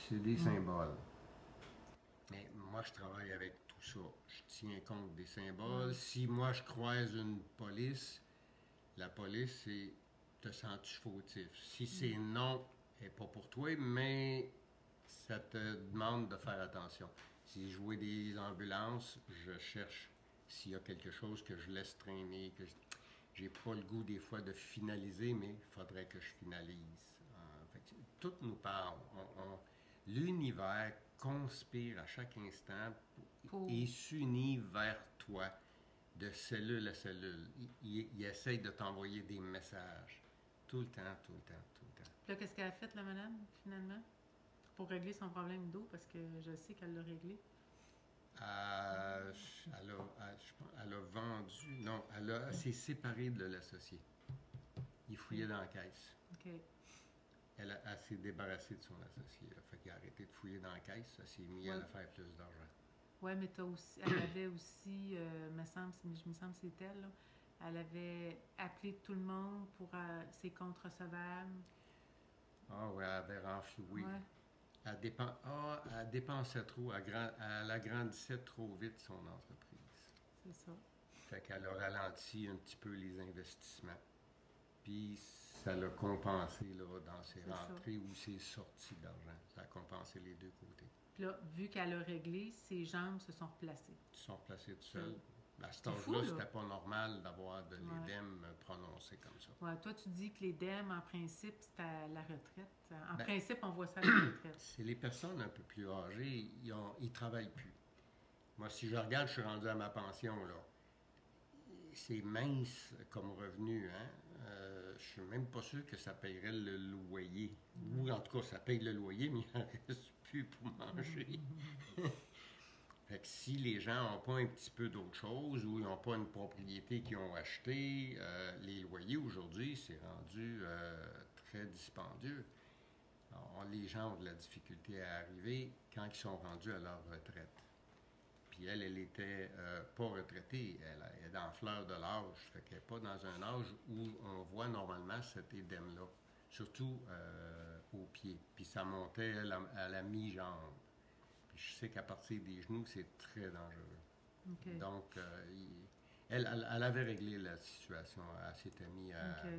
c'est des symboles. Mais moi, je travaille avec tout ça. Je tiens compte des symboles. Si moi, je croise une police, la police, c'est te sens-tu fautif? Si c'est non, elle n'est pas pour toi, mais ça te demande de faire attention. Si je vois des ambulances, je cherche s'il y a quelque chose que je laisse traîner, que j'ai pas le goût des fois de finaliser, mais il faudrait que je finalise. Tout nous parle. L'univers conspire à chaque instant et s'unit vers toi de cellule à cellule. Il essaye de t'envoyer des messages. Tout le temps. Là, qu'est-ce qu'elle a fait, la madame, finalement? Pour régler son problème d'eau, parce que je sais qu'elle l'a réglé. Elle a vendu... Non, elle s'est séparée de l'associé. Il fouillait dans la caisse. OK. Elle s'est débarrassée de son associé. Fait qu'il a arrêté de fouiller dans la caisse. Elle s'est mise à faire plus d'argent. Oui, mais elle avait aussi, je me semble que c'est elle, là, elle avait appelé tout le monde pour ses comptes recevables. Ah oui, elle avait renfloué. Ouais. Elle dépensait trop. Elle agrandissait trop vite son entreprise. C'est ça. Fait qu'elle a ralenti un petit peu les investissements. Puis ça l'a compensé là, dans ses rentrées ou ses sorties d'argent. Ça a compensé les deux côtés. Puis là, vu qu'elle a réglé, ses jambes se sont replacées. Ils se sont replacées tout seuls. À cet âge-là, c'était pas normal d'avoir de l'édème prononcé comme ça. Ouais, toi, tu dis que l'édème, en principe, c'est à la retraite. En principe, on voit ça à la retraite. C'est les personnes un peu plus âgées, ils travaillent plus. Moi, si je regarde, je suis rendu à ma pension, là. C'est mince comme revenu, hein? Je suis même pas sûr que ça payerait le loyer. Ou en tout cas, ça paye le loyer, mais il n'en reste plus pour manger. Fait que si les gens n'ont pas un petit peu d'autre chose ou ils n'ont pas une propriété qu'ils ont achetée, les loyers aujourd'hui, c'est rendu très dispendieux. Alors, les gens ont de la difficulté à arriver quand ils sont rendus à leur retraite. Puis elle était pas retraitée, elle est dans la fleur de l'âge, fait qu'elle n'est pas dans un âge où on voit normalement cet édème-là, surtout aux pieds. Puis ça montait à la mi-jambe. Puis je sais qu'à partir des genoux, c'est très dangereux. OK. Donc, elle avait réglé la situation, elle s'était mise à... OK.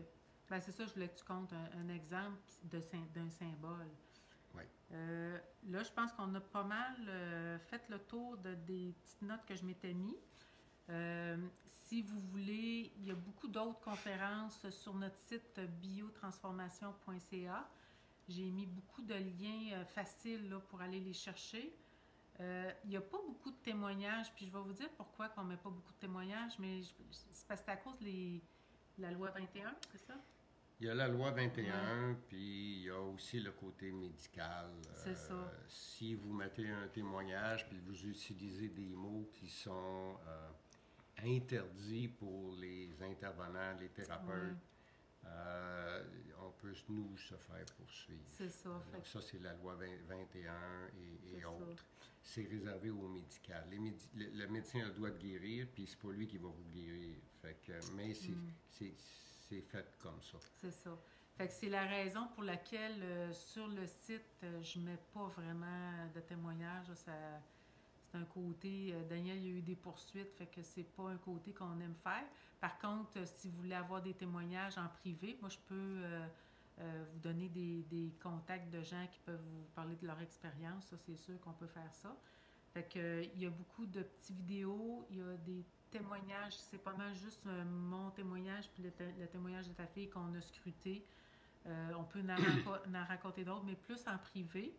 Ben, c'est ça, je voulais que tu comptes un exemple d'un symbole. Oui. Là, je pense qu'on a pas mal fait le tour des petites notes que je m'étais mis. Si vous voulez, il y a beaucoup d'autres conférences sur notre site biotransformation.ca. J'ai mis beaucoup de liens faciles là, pour aller les chercher. Il n'y a pas beaucoup de témoignages, puis je vais vous dire pourquoi on ne met pas beaucoup de témoignages, mais c'est parce que c'est à cause de la loi 21, c'est ça? Il y a la loi 21, puis il y a aussi le côté médical. C'est ça. Si vous mettez un témoignage, puis vous utilisez des mots qui sont interdits pour les intervenants, les thérapeutes, on peut, nous, se faire poursuivre. C'est ça. Donc, ça, c'est la loi 21 et autres. Ça. C'est réservé au médical. Le médecin a le droit de guérir, puis c'est pas lui qui va vous guérir. Fait que, mais c'est fait comme ça. C'est ça. Fait que c'est la raison pour laquelle sur le site, je mets pas vraiment de témoignages. C'est un côté, Daniel, il y a eu des poursuites, fait que c'est pas un côté qu'on aime faire. Par contre, si vous voulez avoir des témoignages en privé, moi je peux vous donner des contacts de gens qui peuvent vous parler de leur expérience. Ça, c'est sûr qu'on peut faire ça. Fait que il y a beaucoup de petites vidéos, il y a des témoignages, c'est pas mal juste mon témoignage puis le témoignage de ta fille qu'on a scruté. On peut en raconter d'autres, mais plus en privé.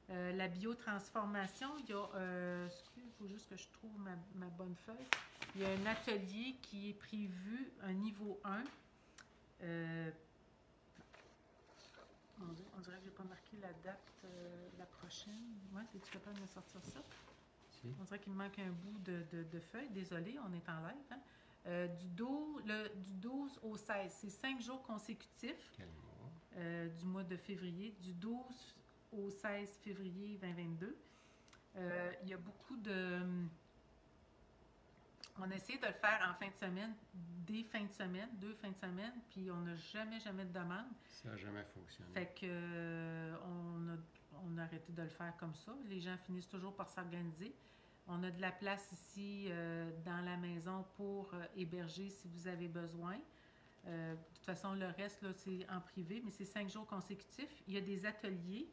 La biotransformation, il y a, il faut juste que je trouve ma bonne feuille. Il y a un atelier qui est prévu, un niveau 1. On dirait que je n'ai pas marqué la date, la prochaine. Ouais, es-tu capable de me sortir ça? Si. On dirait qu'il me manque un bout de feuille. Désolée, on est en live. Hein? Du 12 au 16, c'est 5 jours consécutifs. Quel mois? Du mois de février, du 12 au 16 février 2022. Il y a beaucoup de... On a essayé de le faire en fin de semaine, des fins de semaine, 2 fins de semaine, puis on n'a jamais de demande. Ça n'a jamais fonctionné. Fait que on a arrêté de le faire comme ça. Les gens finissent toujours par s'organiser. On a de la place ici dans la maison pour héberger si vous avez besoin. De toute façon, le reste, là, c'est en privé, mais c'est 5 jours consécutifs. Il y a des ateliers.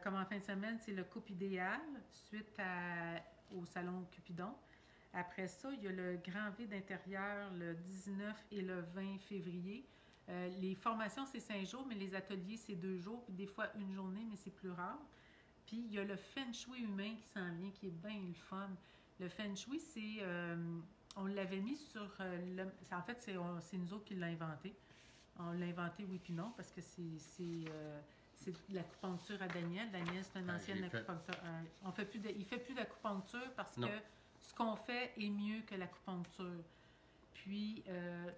Comme en fin de semaine, c'est le couple idéal, suite au salon Cupidon. Après ça, il y a le Grand V d'intérieur le 19 et le 20 février. Les formations, c'est 5 jours, mais les ateliers, c'est 2 jours, puis des fois une journée, mais c'est plus rare. Puis il y a le Feng Shui humain qui s'en vient, qui est bien le fun. Le Feng Shui, c'est... on l'avait mis sur... en fait, c'est nous autres qui l'avons inventé. On l'a inventé, oui puis non, parce que c'est de l'acupuncture à Daniel. Daniel, c'est un ancien acupuncteur. Il fait plus d'acupuncture parce que ce qu'on fait est mieux que l'acupuncture. Puis...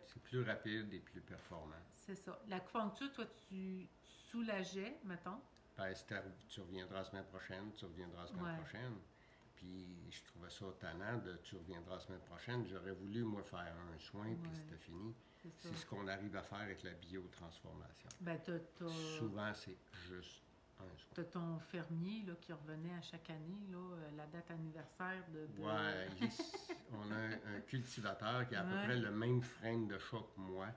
c'est plus rapide et plus performant. C'est ça. L'acupuncture, toi, tu soulageais, mettons. Ben, tu reviendras la semaine prochaine, tu reviendras la semaine prochaine. Puis je trouvais ça tannant de tu reviendras la semaine prochaine. J'aurais voulu, moi, faire un soin, puis c'était fini. C'est ce qu'on arrive à faire avec la biotransformation. Ben, souvent, c'est juste un soin. Tu as ton fermier là, qui revenait à chaque année, là, la date anniversaire de... Ouais, on a un cultivateur qui a à peu près le même frein de choc que moi,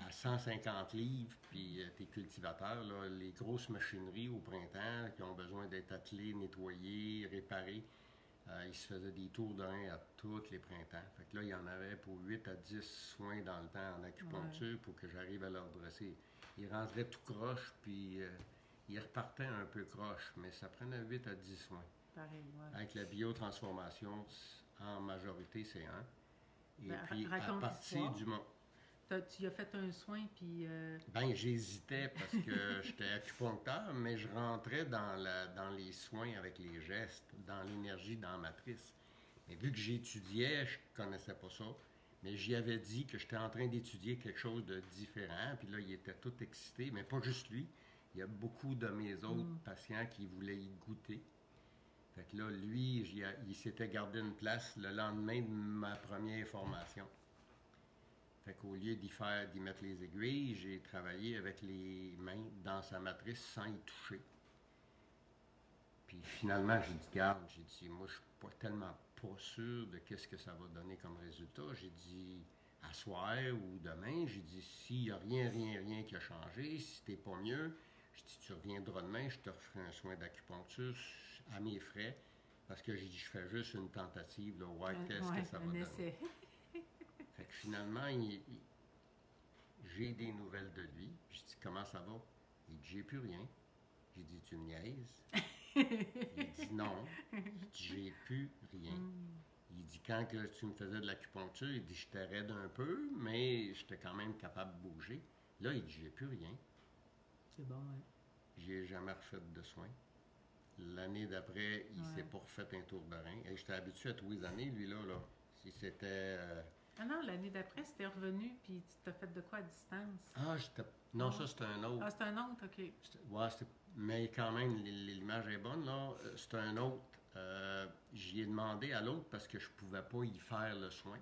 à 150 livres, puis tes cultivateurs, là, les grosses machineries au printemps qui ont besoin d'être attelées, nettoyées, réparées, ils se faisaient des tours de rein à tous les printemps. Fait que là, il y en avait pour 8 à 10 soins dans le temps en acupuncture pour que j'arrive à leur dresser. Ils rentraient tout croche, puis ils repartaient un peu croche, mais ça prenait 8 à 10 soins. Pareil, Avec la biotransformation, en majorité, c'est un. Et ben, puis, à partir du moment... Tu as fait un soin, puis... Ben, j'hésitais parce que j'étais acupuncteur, mais je rentrais dans les soins avec les gestes, dans l'énergie, dans la matrice. Mais vu que j'étudiais, je connaissais pas ça, mais j'y avais dit que j'étais en train d'étudier quelque chose de différent, puis là, il était tout excité, mais pas juste lui. Il y a beaucoup de mes autres patients qui voulaient y goûter. Fait que là, lui, il s'était gardé une place le lendemain de ma première formation. Fait qu'au lieu d'y mettre les aiguilles, j'ai travaillé avec les mains dans sa matrice sans y toucher. Puis finalement, j'ai dit, garde, j'ai dit, moi, je suis pas tellement pas sûr de qu'est-ce que ça va donner comme résultat. J'ai dit, à soir ou demain, j'ai dit, s'il n'y a rien qui a changé, si t'es pas mieux, j'ai dit, tu reviendras demain, je te referai un soin d'acupuncture à mes frais, parce que j'ai dit, je fais juste une tentative, là, ouais, qu'est-ce que ça va donner. Fait que finalement, j'ai des nouvelles de lui. J'ai dit, comment ça va? Il dit, j'ai plus rien. J'ai dit, tu me niaises? Il dit, non. J'ai plus rien. Il dit, quand que tu me faisais de l'acupuncture, il dit, j'étais raide un peu, mais j'étais quand même capable de bouger. Là, il dit, j'ai plus rien. C'est bon, hein? J'ai jamais refait de soins. L'année d'après, il s'est pas refait un tour de rein. Et j'étais habitué à tous les années, lui, là. Si c'était... Ah non, l'année d'après, c'était revenu, puis tu t'as fait de quoi à distance? Ah, j'étais... Non, ça, c'était un autre. Ah, c'était un autre, OK. Ouais, mais quand même, l'image est bonne, là. C'est un autre. J'y ai demandé à l'autre parce que je pouvais pas y faire le soin.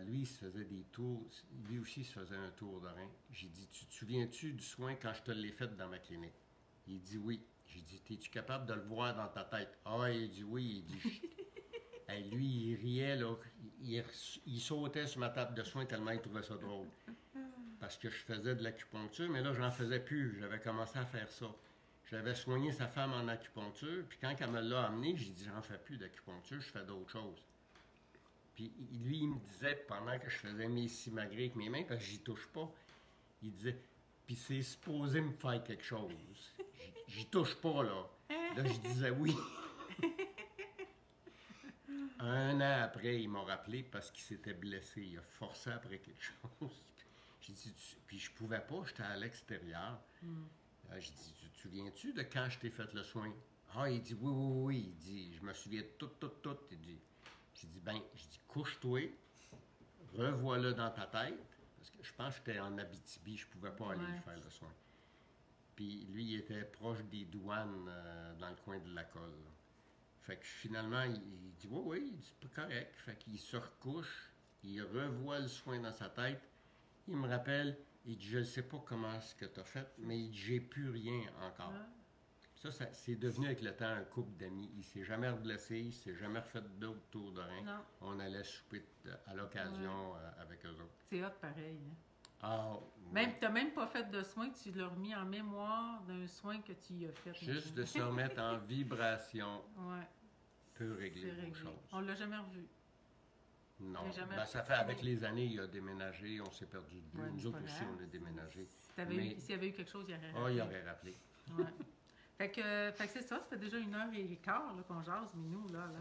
Lui, il se faisait des tours. Lui aussi, il se faisait un tour de rein. J'ai dit, tu te souviens-tu du soin quand je te l'ai fait dans ma clinique? Il dit oui. J'ai dit, es-tu capable de le voir dans ta tête? Ah, il dit oui. Il dit, hey, lui, il riait, là. Il sautait sur ma table de soins tellement il trouvait ça drôle. Parce que je faisais de l'acupuncture, mais là, j'en faisais plus. J'avais commencé à faire ça. J'avais soigné sa femme en acupuncture, puis quand elle me l'a amené, j'ai dit, j'en fais plus d'acupuncture, je fais d'autres choses. Puis lui, il me disait, pendant que je faisais mes simagrées avec mes mains, parce que j'y touche pas, il disait, puis c'est supposé me faire quelque chose. J'y touche pas, là. Là, je disais oui. Un an après, il m'a rappelé parce qu'il s'était blessé. Il a forcé après quelque chose. J'ai dit, puis je pouvais pas, j'étais à l'extérieur. J'ai dit, tu te souviens-tu de quand je t'ai fait le soin? Ah, il dit, oui. Il dit, je me souviens de tout. Il dit, j'ai dit, couche-toi, revois-le dans ta tête. Parce que je pense que j'étais en Abitibi, je pouvais pas aller faire le soin. Puis lui, il était proche des douanes dans le coin de la colle. Fait que finalement, il dit, oui, il dit, c'est correct. Fait qu'il se recouche, il revoit le soin dans sa tête. Il me rappelle, il dit, je ne sais pas comment ce que tu as fait, mais il dit, j'ai plus rien encore. Ça, c'est devenu avec le temps un couple d'amis. Il s'est jamais blessé, il s'est jamais refait d'autres tours de rein. Non. On allait souper à l'occasion avec eux autres. C'est hot pareil. Hein? Ah, tu n'as même pas fait de soin, tu l'as remis en mémoire d'un soin que tu y as fait. Juste de se remettre en vibration peut régler les choses. On l'a jamais revu. Non. Ça fait avec les années, il a déménagé, on s'est perdu de vue. Nous autres aussi, on a déménagé. S'il y avait eu quelque chose, il aurait rappelé. Ah, il aurait rappelé. Ouais. Fait que c'est ça fait déjà 1h15 qu'on jase, mais nous, là.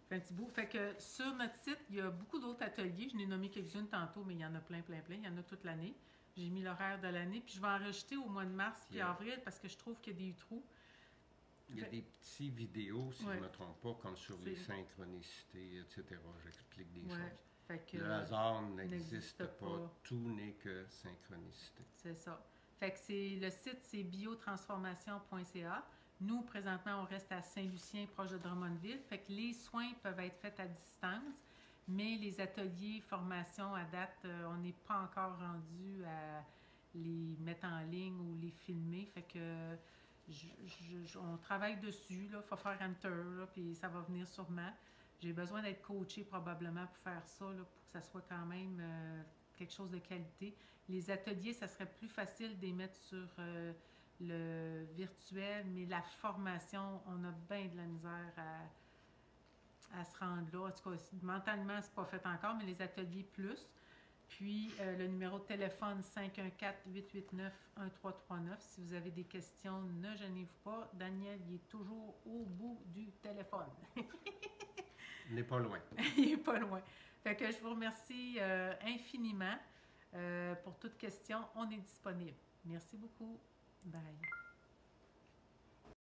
Fait un petit bout. Fait que sur notre site, il y a beaucoup d'autres ateliers. Je n'ai nommé quelques-unes tantôt, mais il y en a plein. Il y en a toute l'année. J'ai mis l'horaire de l'année, puis je vais en rajouter au mois de mars puis avril parce que je trouve qu'il y a des trous. Il y a des petites vidéos, si je ne me trompe pas, comme sur les synchronicités, etc. J'explique des choses. Fait que, le hasard n'existe pas. Tout n'est que synchronicité. C'est ça. Fait que le site, c'est biotransformation.ca. Nous, présentement, on reste à Saint-Lucien, proche de Drummondville. Fait que les soins peuvent être faits à distance, mais les ateliers, formations, à date, on n'est pas encore rendu à les mettre en ligne ou les filmer. Fait que on travaille dessus. Il faut faire enter, là, puis ça va venir sûrement. J'ai besoin d'être coachée probablement pour faire ça, là, pour que ça soit quand même quelque chose de qualité. Les ateliers, ça serait plus facile de les mettre sur le virtuel, mais la formation, on a bien de la misère à se rendre là. En tout cas, mentalement, c'est pas fait encore, mais les ateliers plus. Puis, le numéro de téléphone 514-889-1339. Si vous avez des questions, ne gênez-vous pas. Daniel, il est toujours au bout du téléphone. Il n'est pas loin. Il n'est pas loin. Fait que je vous remercie infiniment. Pour toute question, on est disponible. Merci beaucoup. Bye.